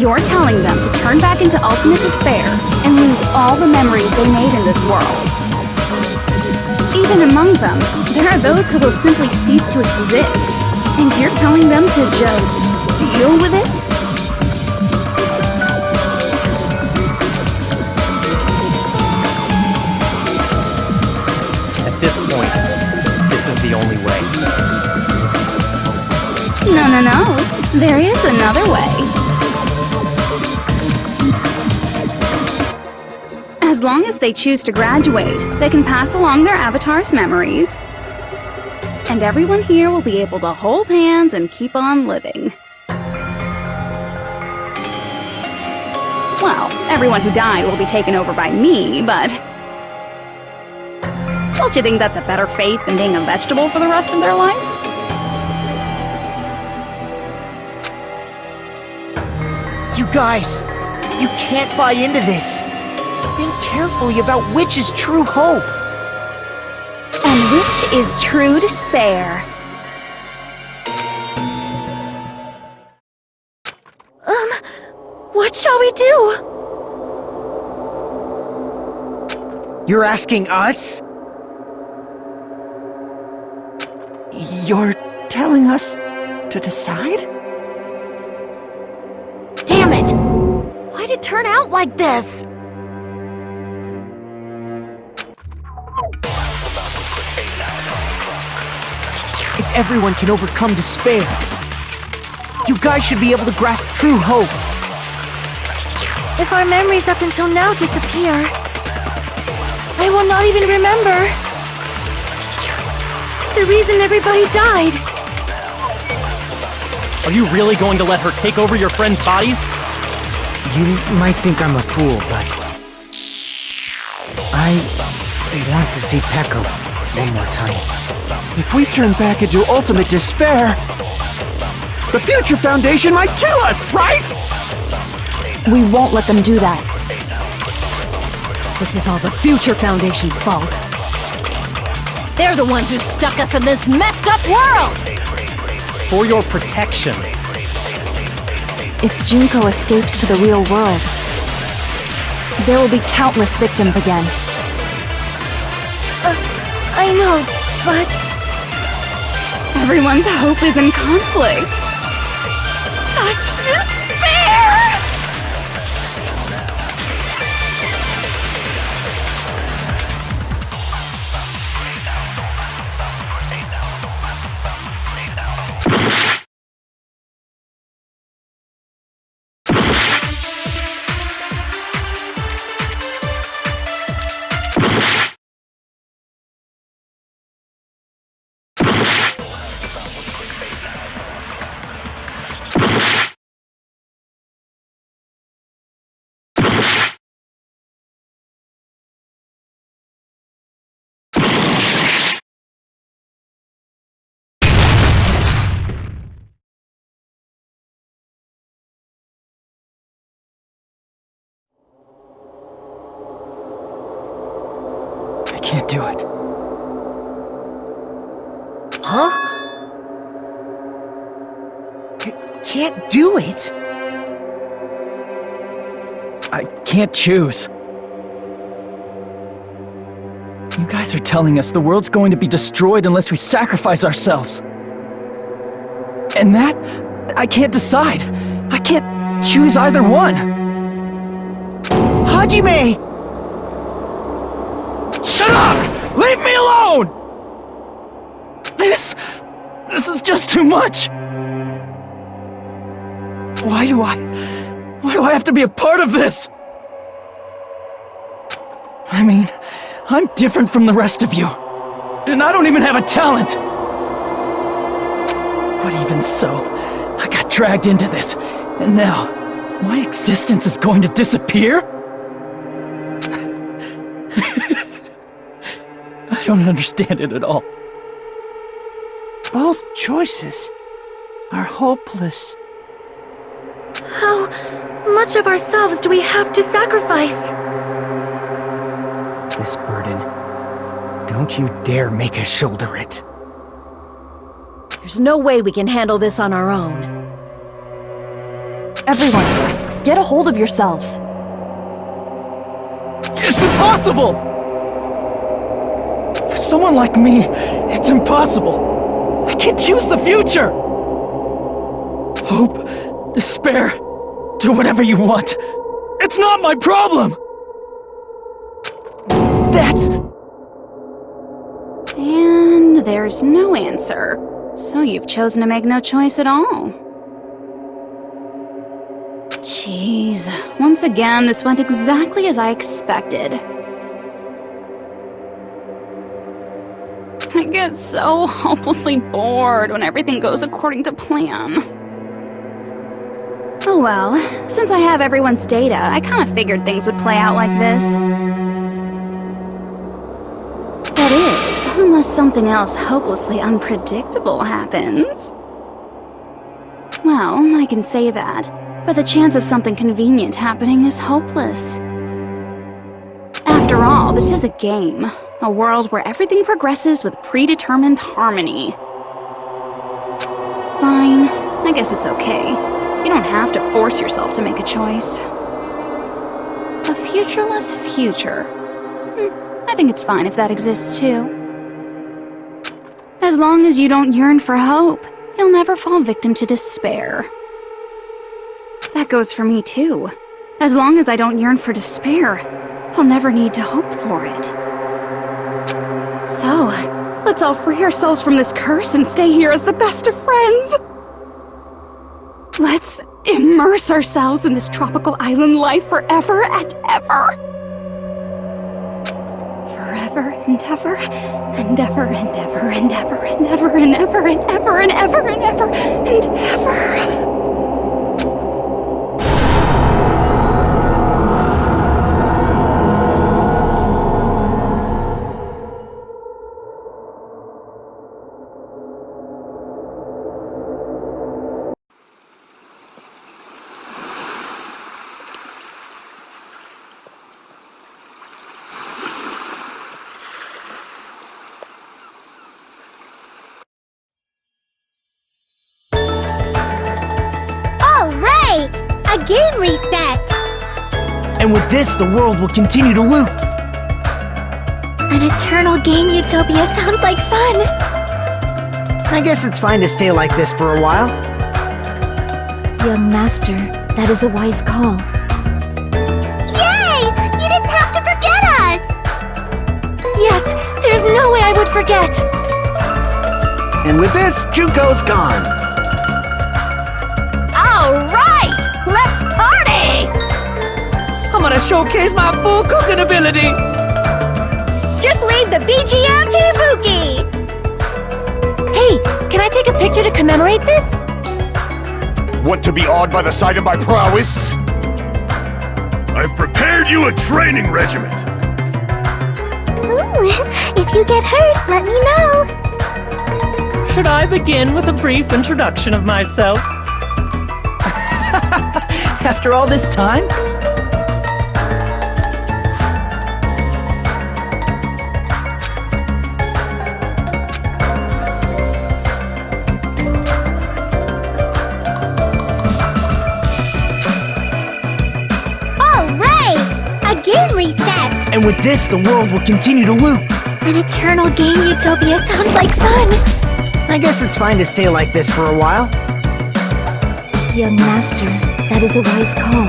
You're telling them to turn back into ultimate despair and lose all the memories they made in this world. Even among them, there are those who will simply cease to exist. And you're telling them to just deal with it? At this point, this is the only way. No. There is another way. As long as they choose to graduate, they can pass along their avatar's memories. And everyone here will be able to hold hands and keep on living. Well, everyone who died will be taken over by me, but... Don't you think that's a better fate than being a vegetable for the rest of their life? You guys, you can't buy into this. Think carefully about which is true hope. And which is true despair. What shall we do? You're asking us? You're telling us to decide? Damn it! Why'd it turn out like this? If everyone can overcome despair, you guys should be able to grasp true hope. If our memories up until now disappear, I will not even remember the reason everybody died. Are you really going to let her take over your friends' bodies? You might think I'm a fool, but... I want to see Pekka one more time. If we turn back into ultimate despair, the Future Foundation might kill us, right? We won't let them do that. This is all the Future Foundation's fault. They're the ones who stuck us in this messed up world! For your protection. If Junko escapes to the real world, there will be countless victims again. I know, but... Everyone's hope is in conflict. Such despair! I can't do it. Huh? Can't do it? I can't choose. You guys are telling us the world's going to be destroyed unless we sacrifice ourselves. And that, I can't decide. I can't choose either one. Hajime! Shut up! Leave me alone! This is just too much. Why do I have to be a part of this? I mean, I'm different from the rest of you. And I don't even have a talent! But even so, I got dragged into this, and now, my existence is going to disappear? I don't understand it at all. Both choices are hopeless. How much of ourselves do we have to sacrifice? This burden, don't you dare make us shoulder it. There's no way we can handle this on our own. Everyone, get a hold of yourselves. It's impossible! For someone like me, it's impossible. I can't choose the future! Hope, despair, do whatever you want. It's not my problem! That's... And there's no answer. So you've chosen to make no choice at all. Jeez, once again, this went exactly as I expected. I get so hopelessly bored when everything goes according to plan. Oh well, since I have everyone's data, I kind of figured things would play out like this. That is, unless something else hopelessly unpredictable happens. Well, I can say that, but the chance of something convenient happening is hopeless. After all, this is a game. A world where everything progresses with predetermined harmony. Fine, I guess it's okay. You don't have to force yourself to make a choice. A futureless future. I think it's fine if that exists too. As long as you don't yearn for hope, you'll never fall victim to despair. That goes for me too. As long as I don't yearn for despair, I'll never need to hope for it. So, let's all free ourselves from this curse and stay here as the best of friends. Let's immerse ourselves in this tropical island life forever and ever. Forever and ever, and ever and ever and ever and ever and ever and ever and ever and ever and ever. Game reset! And with this, the world will continue to loop. An eternal game utopia sounds like fun. I guess it's fine to stay like this for a while. Young master, that is a wise call. Yay! You didn't have to forget us! Yes, there's no way I would forget. And with this, Junko's gone. Alright! Let's party! I'm gonna showcase my full cooking ability! Just leave the BGM to Ibuki! Hey, can I take a picture to commemorate this? Want to be awed by the sight of my prowess? I've prepared you a training regiment! Ooh, if you get hurt, let me know! Should I begin with a brief introduction of myself? After all this time? Alright! A game reset! And with this, the world will continue to loop. An eternal game utopia sounds like fun. I guess it's fine to stay like this for a while. Young master, that is a wise call.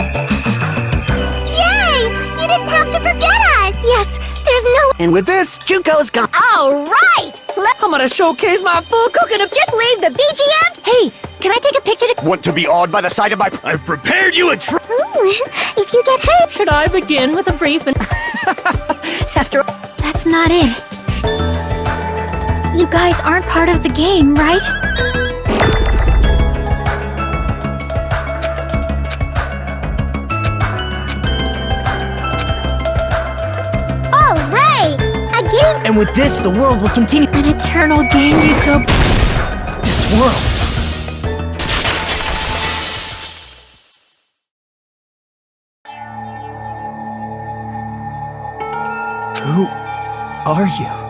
Yay! You didn't have to forget us! Yes, there's no... And with this, Junko's gone. Alright! I'm gonna showcase my full cooking ability! Just leave the BGM! Hey, can I take a picture to... Want to be awed by the sight of my... I've prepared you a Ooh, if you get hurt... Should I begin with a brief After... That's not it. You guys aren't part of the game, right? All right! A game. And with this, the world will continue. An eternal game utopia. This world. Who are you?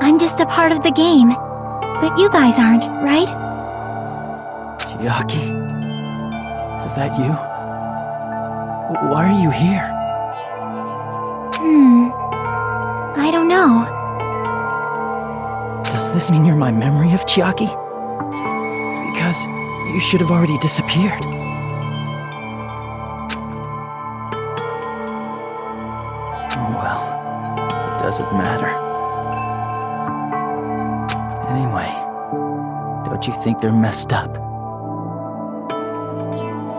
I'm just a part of the game. But you guys aren't, right? Chiaki? Is that you? Why are you here? I don't know. Does this mean you're my memory of Chiaki? Because you should have already disappeared. Oh well, it doesn't matter. Anyway, don't you think they're messed up?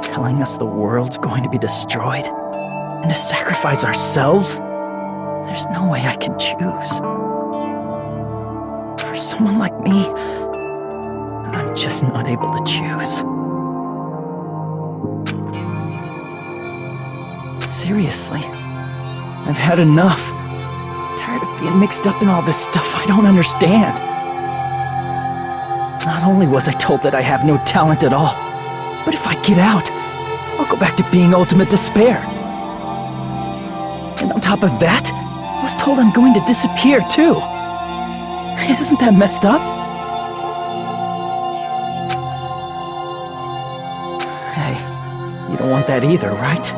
Telling us the world's going to be destroyed and to sacrifice ourselves? There's no way I can choose. For someone like me, I'm just not able to choose. Seriously, I've had enough. Tired of being mixed up in all this stuff I don't understand. Not only was I told that I have no talent at all, but if I get out, I'll go back to being ultimate despair. And on top of that, I was told I'm going to disappear too. Isn't that messed up? Hey, you don't want that either, right?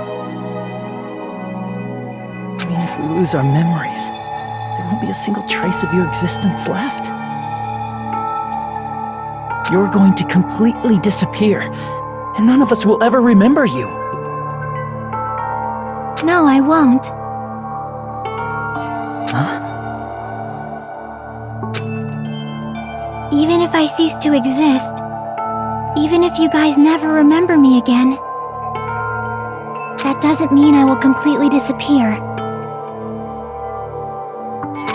I mean, if we lose our memories, there won't be a single trace of your existence left. You're going to completely disappear, and none of us will ever remember you. No, I won't. Huh? Even if I cease to exist, even if you guys never remember me again, that doesn't mean I will completely disappear.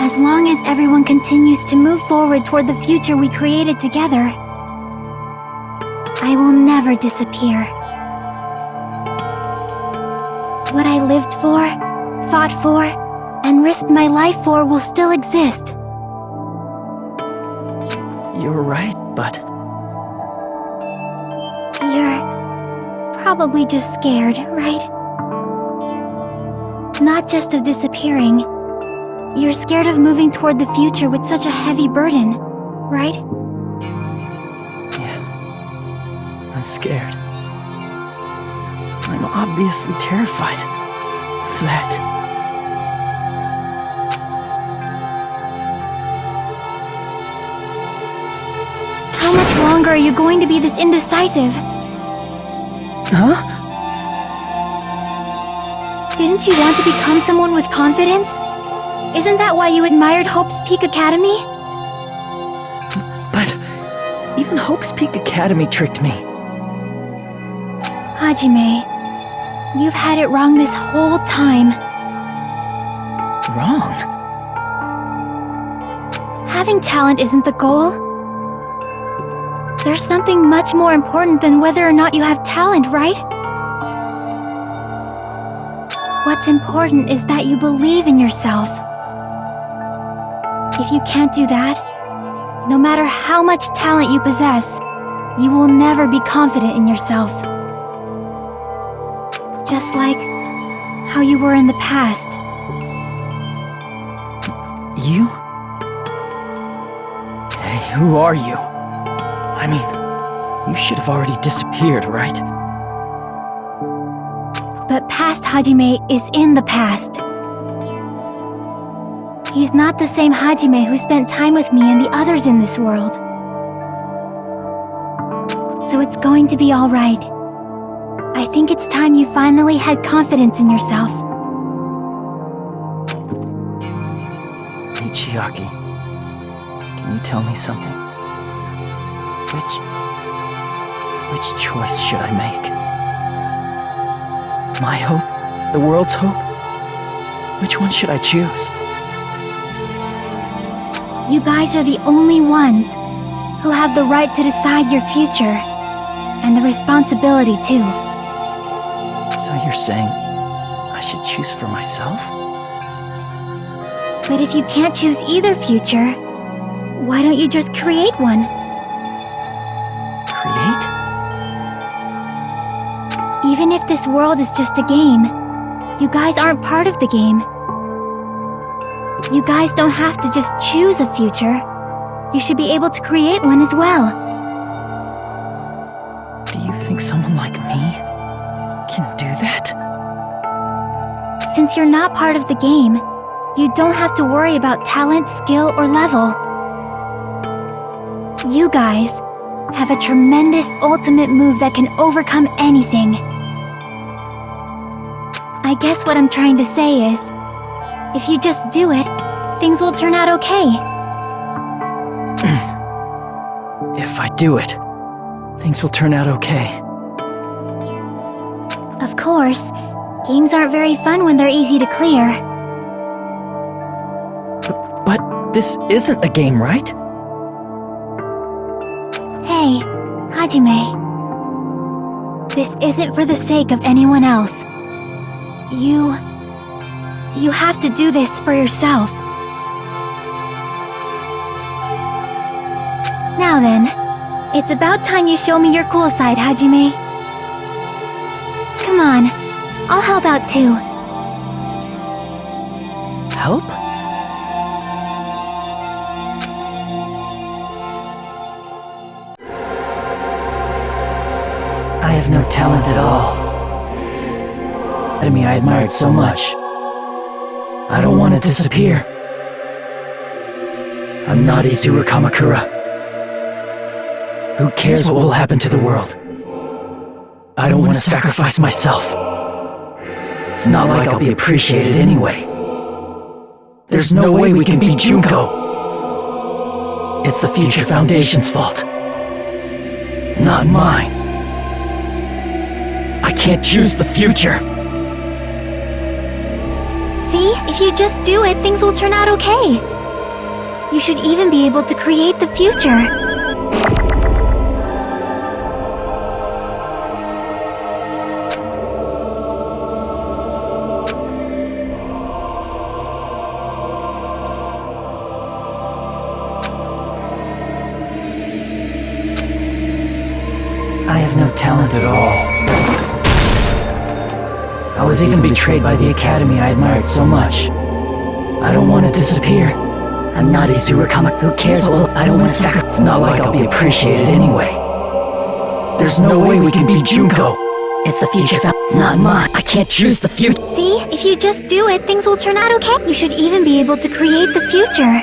As long as everyone continues to move forward toward the future we created together, I will never disappear. What I lived for, fought for, and risked my life for will still exist. You're right, but... You're probably just scared, right? Not just of disappearing. You're scared of moving toward the future with such a heavy burden, right? Yeah. I'm scared. I'm obviously terrified of that. How much longer are you going to be this indecisive? Huh? Didn't you want to become someone with confidence? Isn't that why you admired Hope's Peak Academy? But even Hope's Peak Academy tricked me. Hajime, you've had it wrong this whole time. Wrong? Having talent isn't the goal. There's something much more important than whether or not you have talent, right? What's important is that you believe in yourself. If you can't do that, no matter how much talent you possess, you will never be confident in yourself. Just like how you were in the past. You? Hey, who are you? I mean, you should have already disappeared, right? But past Hajime is in the past. He's not the same Hajime who spent time with me and the others in this world. So it's going to be alright. I think it's time you finally had confidence in yourself. Hey, Chiaki. Can you tell me something? Which choice should I make? My hope? The world's hope? Which one should I choose? You guys are the only ones who have the right to decide your future. And the responsibility, too. So you're saying I should choose for myself? But if you can't choose either future, why don't you just create one? Create? Even if this world is just a game, you guys aren't part of the game. You guys don't have to just choose a future. You should be able to create one as well. Do you think someone like me can do that? Since you're not part of the game, you don't have to worry about talent, skill, or level. You guys have a tremendous ultimate move that can overcome anything. I guess what I'm trying to say is, if you just do it, things will turn out okay. If I do it, things will turn out okay. Of course, games aren't very fun when they're easy to clear. But this isn't a game, right? Hey, Hajime. This isn't for the sake of anyone else. You have to do this for yourself. Now then, it's about time you show me your cool side, Hajime. Come on, I'll help out too. Help? I have no talent at all. Enemy I admired so much. I don't want to disappear. I'm not Izuru Kamakura. Who cares what will happen to the world? I don't want to sacrifice myself. It's not like I'll be appreciated anyway. There's no way we can beat Junko. It's the Future Foundation's fault. Not mine. I can't choose the future. See, if you just do it, things will turn out okay. You should even be able to create the future. I have no talent at all. I was even betrayed by the academy I admired so much. I don't want to disappear. I'm not Izuru Kamakura. Who cares what I don't want to sacrifice. It's not like I'll be appreciated anyway. There's no way we can beat Junko. It's the future not mine. I can't choose the future. See, if you just do it, things will turn out okay. You should even be able to create the future.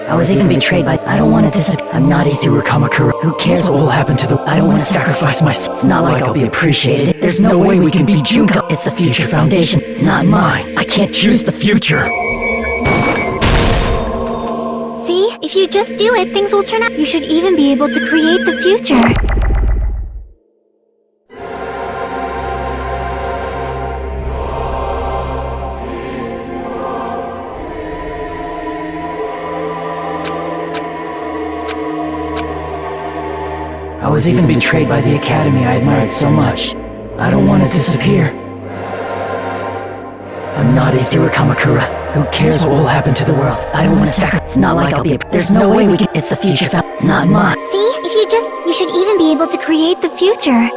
I was even betrayed by I don't want to disappear. I'm not Izuru Kamakura. Who cares what will happen to the I don't want to sacrifice myself. It's not like I'll be appreciated. There's no way we can beat Junko. It's the Future Foundation, not mine. I can't choose the future. See, if you just do it, things will turn out. You should even be able to create the future. I was even betrayed by the academy I admired so much. I don't want to disappear. I'm not Izuru Kamakura. Who cares what will happen to the world? I don't want to sacrifice. It's not like I'll be. There's no way we can. It's the future not mine. See, if you should even be able to create the future.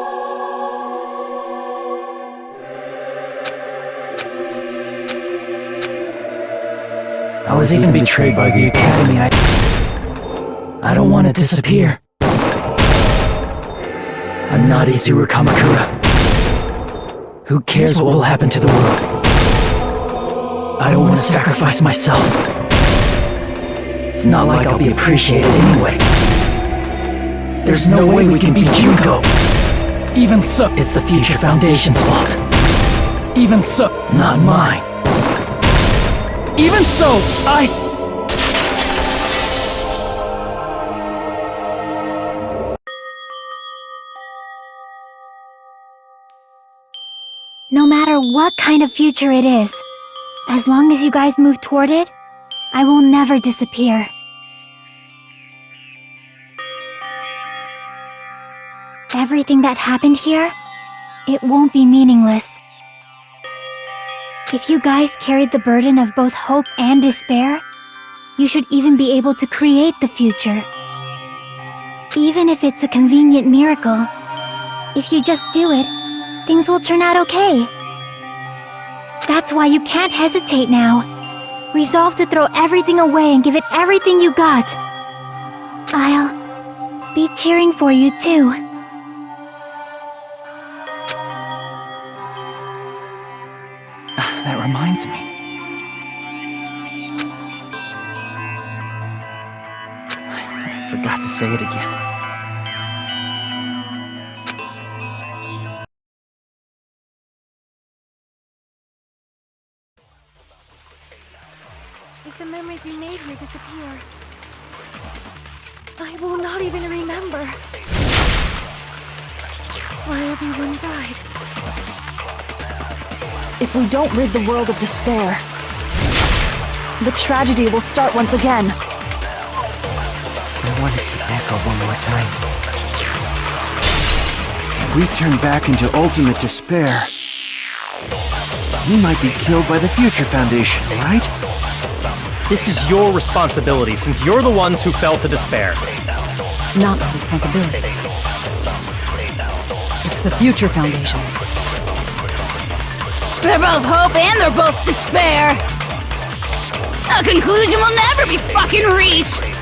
I was even betrayed by the academy I don't want to disappear. I'm not Izuru Kamakura. Who cares what will happen to the world? I don't want to sacrifice myself. It's not like I'll be appreciated anyway. There's no way we can beat Junko. Even so, it's the Future Foundation's fault. Even so, not mine. Even so, No matter what kind of future it is, as long as you guys move toward it, I will never disappear. Everything that happened here, it won't be meaningless. If you guys carried the burden of both hope and despair, you should even be able to create the future. Even if it's a convenient miracle, if you just do it, things will turn out okay. That's why you can't hesitate now. Resolve to throw everything away and give it everything you got. I'll be cheering for you too. That reminds me. I forgot to say it again. If the memories we made here disappear, I will not even remember why everyone died. If we don't rid the world of despair, the tragedy will start once again. I want to see Echo one more time. If we turn back into ultimate despair, we might be killed by the Future Foundation, right? This is your responsibility, since you're the ones who fell to despair. It's not my responsibility. It's the Future Foundation's. They're both hope and they're both despair. A conclusion will never be fucking reached.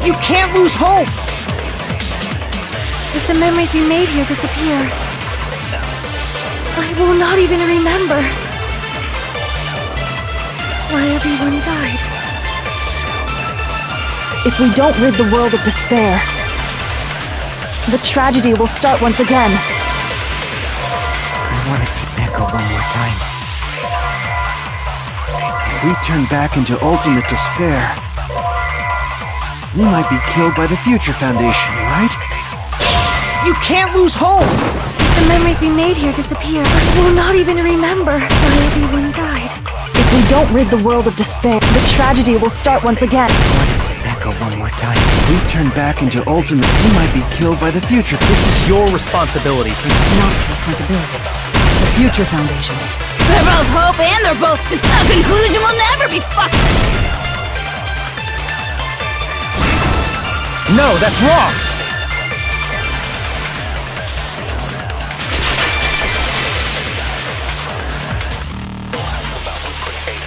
You can't lose hope! If the memories we made here disappear, I will not even remember why everyone died. If we don't rid the world of despair, the tragedy will start once again. I want to see Echo one more time. If we turn back into ultimate despair, we might be killed by the Future Foundation, right? You can't lose hope! If the memories we made here disappear, I will not even remember why everyone died. If we don't rid the world of despair, the tragedy will start once again. I want to see Echo one more time. If we turn back into ultimate, we might be killed by the Future Foundation. This is your responsibility, since It's not my responsibility. It's the Future Foundation's. They're both hope and they're both despair. A conclusion will never be fucking... No, that's wrong!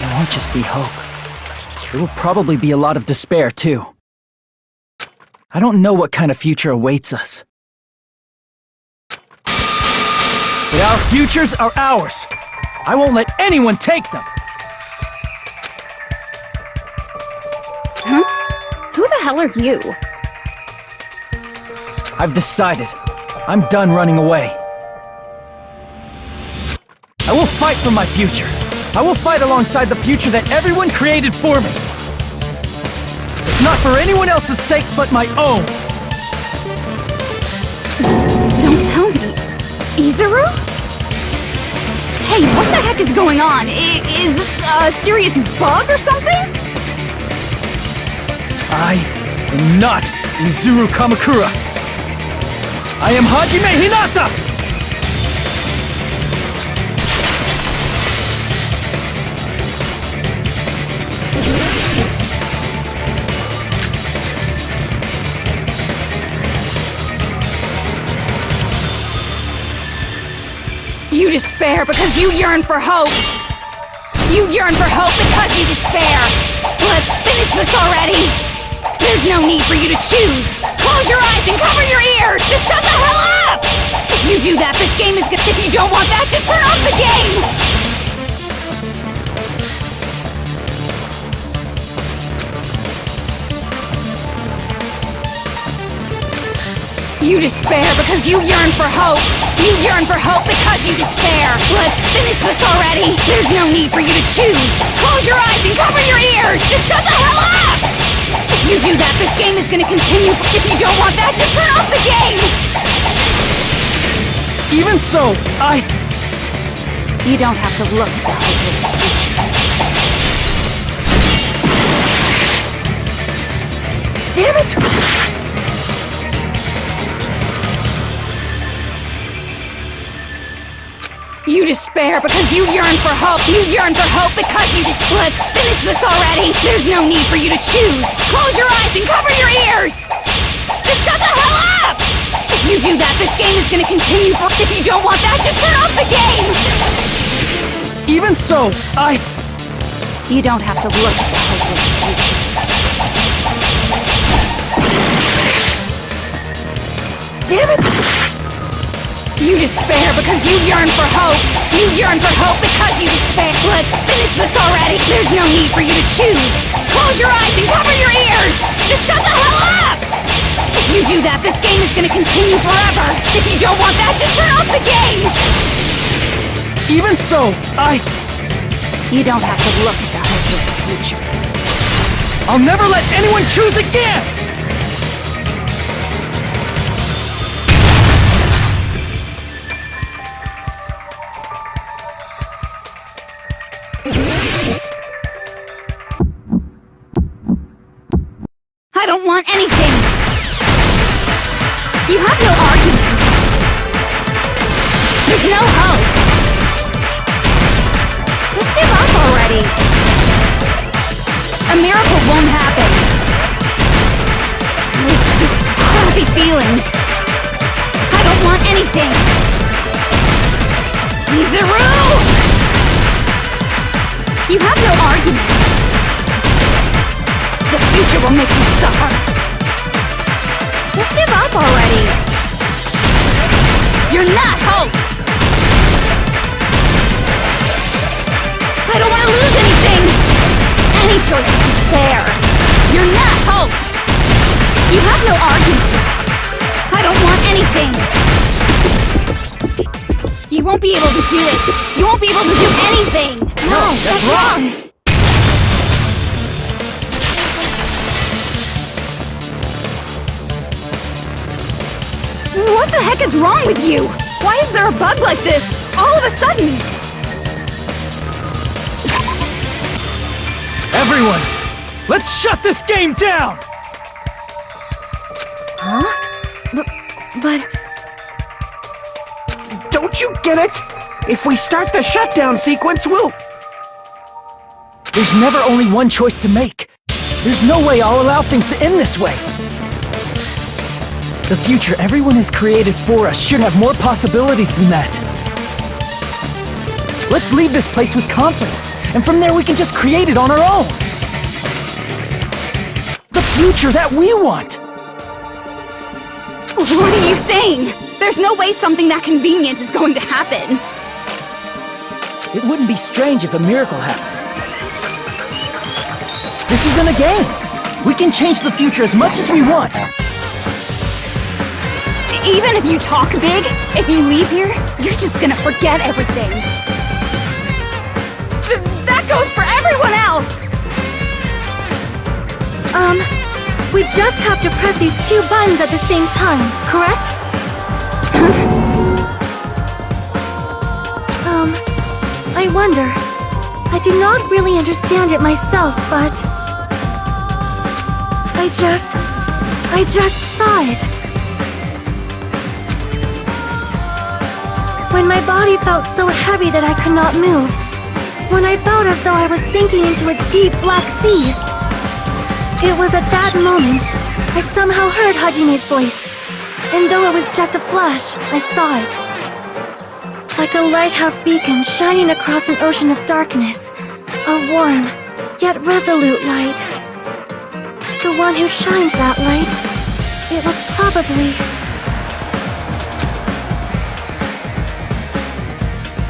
It won't just be hope. There will probably be a lot of despair, too. I don't know what kind of future awaits us. But our futures are ours. I won't let anyone take them. Huh? Who the hell are you? I've decided. I'm done running away. I will fight for my future. I will fight alongside the future that everyone created for me. It's not for anyone else's sake but my own. Don't tell me. Izuru? Hey, what the heck is going on? Is this a serious bug or something? I am not Izuru Kamakura. I am Hajime Hinata! You despair because you yearn for hope. You yearn for hope because you despair. Let's finish this already. There's no need for you to choose. Close your eyes and cover your ears. Just shut the hell up! If you do that, this game is good. If you don't want that, just turn off the game! You despair because you yearn for hope. You yearn for hope because you despair. Let's finish this already. There's no need for you to choose. Close your eyes and cover your ears. Just shut the hell up! If you do that, this game is gonna continue. If you don't want that, just turn off the game! Even so, You don't have to look at the hopeless future. Damn it! You despair because you yearn for hope. You yearn for hope because you Let's finish this already! There's no need for you to choose! Close your eyes and cover your ears! Just shut the hell up! If you do that, this game is gonna continue for— If you don't want that, just turn off the game! even so, You don't have to look at the hopeless future. Damn it! You despair because you yearn for hope! You yearn for hope because you despair! Let's finish this already! There's no need for you to choose! Close your eyes and cover your ears! Just shut the hell up! If you do that, this game is gonna continue forever! If you don't want that, just turn off the game! even so, You don't have to look at the hopeless future. I'll never let anyone choose again! I don't want anything! You have no argument! There's no hope! Just give up already! A miracle won't happen! This crappy feeling! I don't want anything! Mizaru! You have no argument! The future will make you suffer! Just give up already! You're not hope! I don't want to lose anything! Any choice is despair! You're not hope! You have no argument! I don't want anything! You won't be able to do it! You won't be able to do anything! No, that's wrong! What the heck is wrong with you? Why is there a bug like this, all of a sudden? Everyone, let's shut this game down! But... Don't you get it? If we start the shutdown sequence, we'll... There's never only one choice to make. There's no way I'll allow things to end this way. The future everyone has created for us should have more possibilities than that. Let's leave this place with confidence, and from there we can just create it on our own. The future that we want! What are you saying? There's no way something that convenient is going to happen. It wouldn't be strange if a miracle happened. This isn't a game. We can change the future as much as we want. Even if you talk big, if you leave here, you're just gonna forget everything. That goes for everyone else! We just have to press these two buttons at the same time, correct? I wonder. I do not really understand it myself, but... I just saw it. When my body felt so heavy that I could not move. When I felt as though I was sinking into a deep black sea. It was at that moment I somehow heard Hajime's voice. And though it was just a flash, I saw it. Like a lighthouse beacon shining across an ocean of darkness. A warm, yet resolute light. The one who shined that light, it was probably...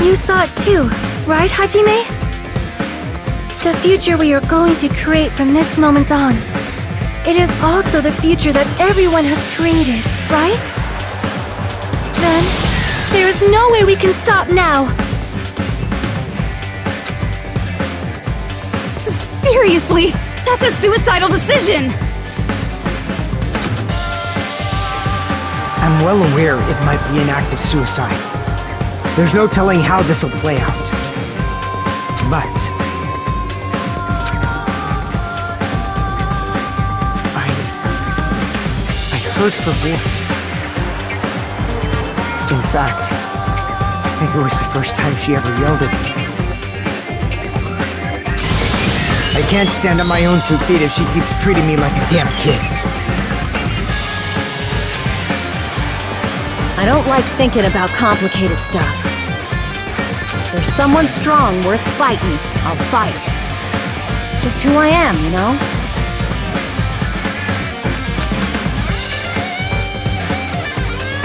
You saw it too, right, Hajime? The future we are going to create from this moment on. It is also the future that everyone has created, right? Then, there is no way we can stop now. Seriously, that's a suicidal decision! I'm I'm well aware it might be an act of suicide. There's no telling how this'll play out. But I heard her voice. In fact, I think it was the first time she ever yelled at me. I can't stand on my own 2 feet if she keeps treating me like a damn kid. I don't like thinking about complicated stuff. If there's someone strong worth fighting, I'll fight. It's just who I am, you know?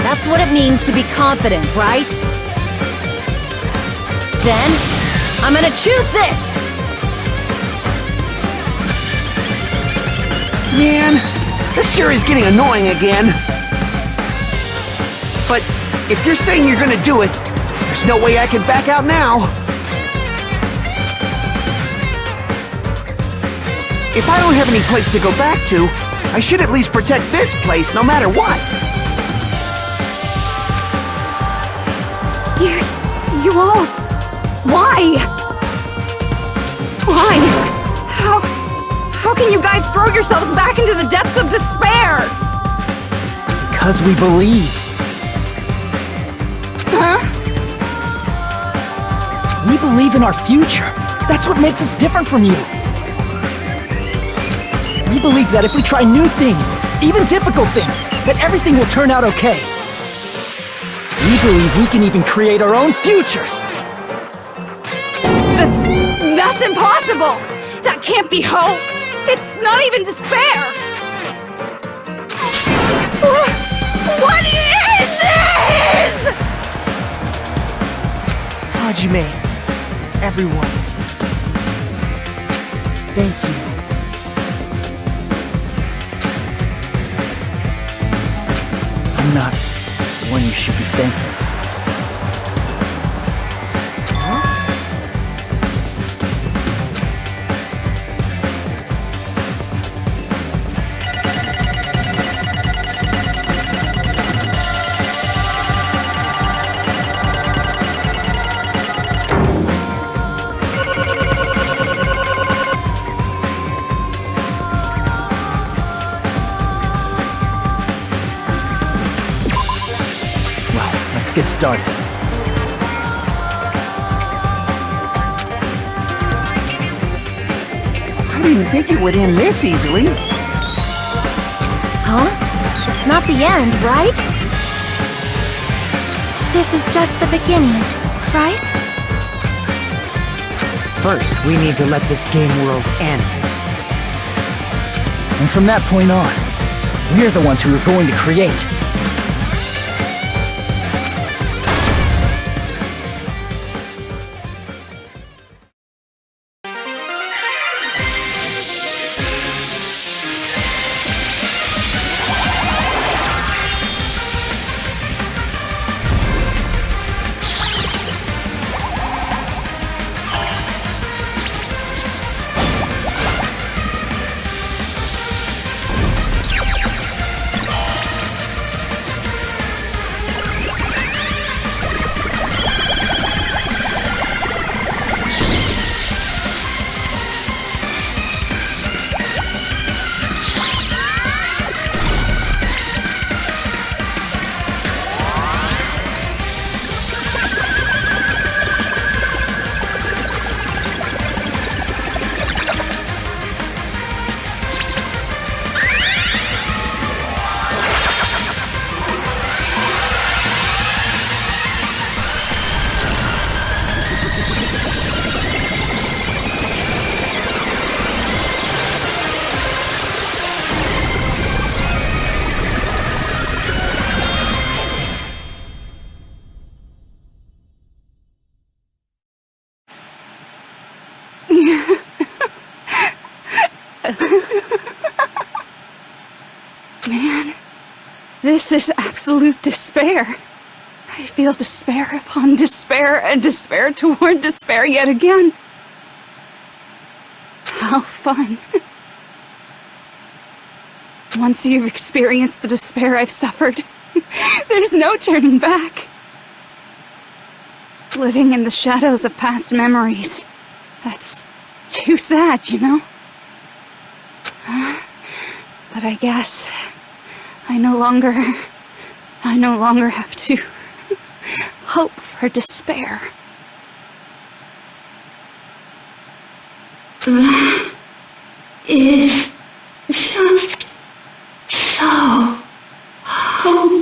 That's what it means to be confident, right? Then, I'm gonna choose this! Man, this sure is getting annoying again. But if you're saying you're gonna do it, there's no way I can back out now. If I don't have any place to go back to, I should at least protect this place no matter what. You all... Why? Why? How can you guys throw yourselves back into the depths of despair? Because we believe. Huh? We believe in our future. That's what makes us different from you. We believe that if we try new things, even difficult things, that everything will turn out okay. We believe we can even create our own futures. That's impossible! That can't be hope! It's not even despair! What is this?! Hajime, everyone, thank you. I'm not the one you should be thanking. Let's get started. I didn't think it would end this easily. Huh? It's not the end, right? This is just the beginning, right? First, we need to let this game world end. And from that point on, we're the ones who are going to create. Man, this is absolute despair. I feel despair upon despair and despair toward despair yet again. How fun. Once you've experienced the despair I've suffered, There's no turning back. Living in the shadows of past memories. That's too sad, you know? But I guess I no longer have to hope for despair. That is just so hopeless.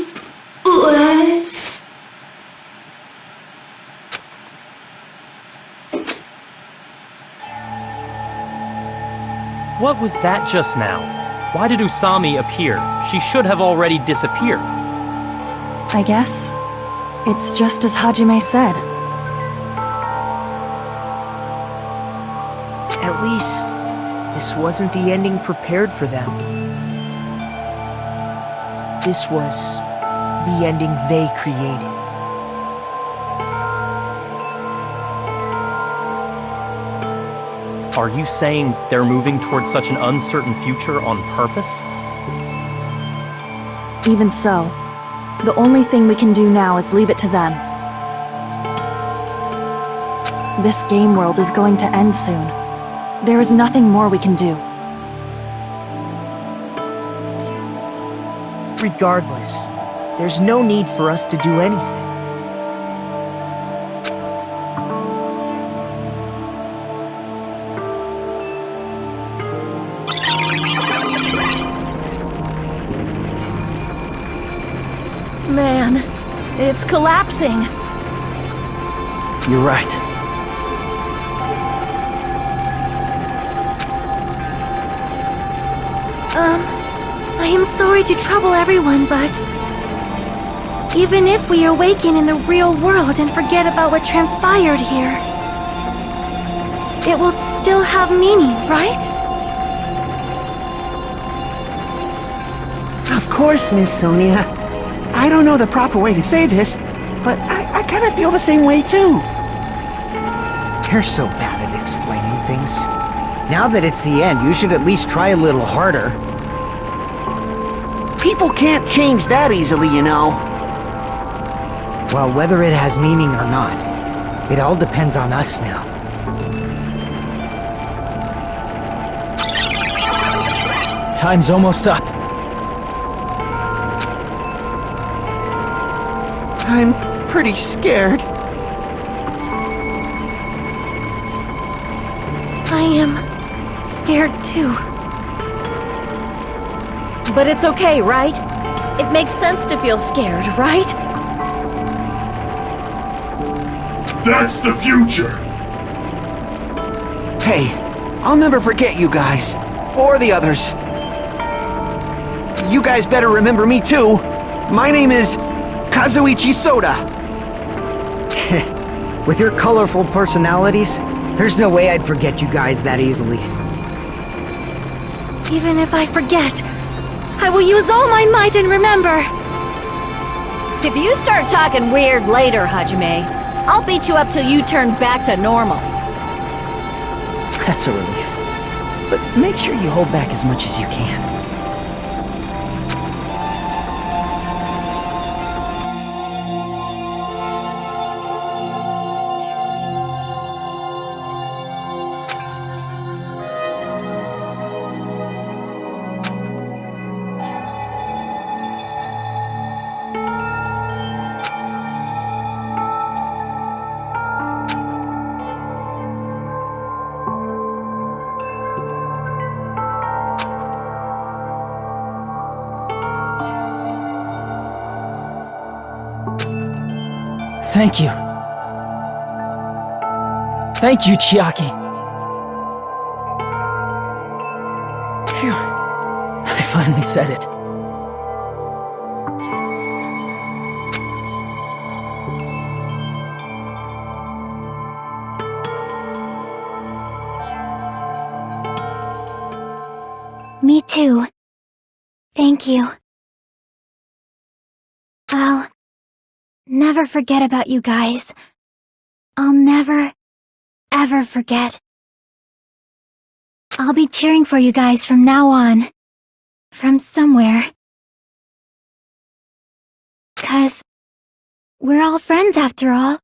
What was that just now? Why did Usami appear? She should have already disappeared. I guess it's just as Hajime said. At least, this wasn't the ending prepared for them. This was the ending they created. Are you saying they're moving towards such an uncertain future on purpose? Even so, the only thing we can do now is leave it to them. This game world is going to end soon. There is nothing more we can do. Regardless, there's no need for us to do anything. Man, it's collapsing. You're right. I am sorry to trouble everyone, but even if we awaken in the real world and forget about what transpired here, it will still have meaning, right? Of course, Miss Sonia. I don't know the proper way to say this, but I kind of feel the same way too. You're so bad at explaining things. Now that it's the end, you should at least try a little harder. People can't change that easily, you know. Well, whether it has meaning or not, it all depends on us now. Time's almost up. I'm pretty scared. I am scared too. But it's okay, right? It makes sense to feel scared, right? That's the future! Hey, I'll never forget you guys. Or the others. You guys better remember me too. My name is Kazuichi Soda. With your colorful personalities, there's no way I'd forget you guys that easily. Even if I forget, I will use all my might and remember. If you start talking weird later, Hajime, I'll beat you up till you turn back to normal. That's a relief. But make sure you hold back as much as you can. Thank you. Thank you, Chiaki. Phew. I finally said it. Me too. Thank you. I'll never forget about you guys. I'll never, ever forget. I'll be cheering for you guys from now on. From somewhere. 'Cause we're all friends after all.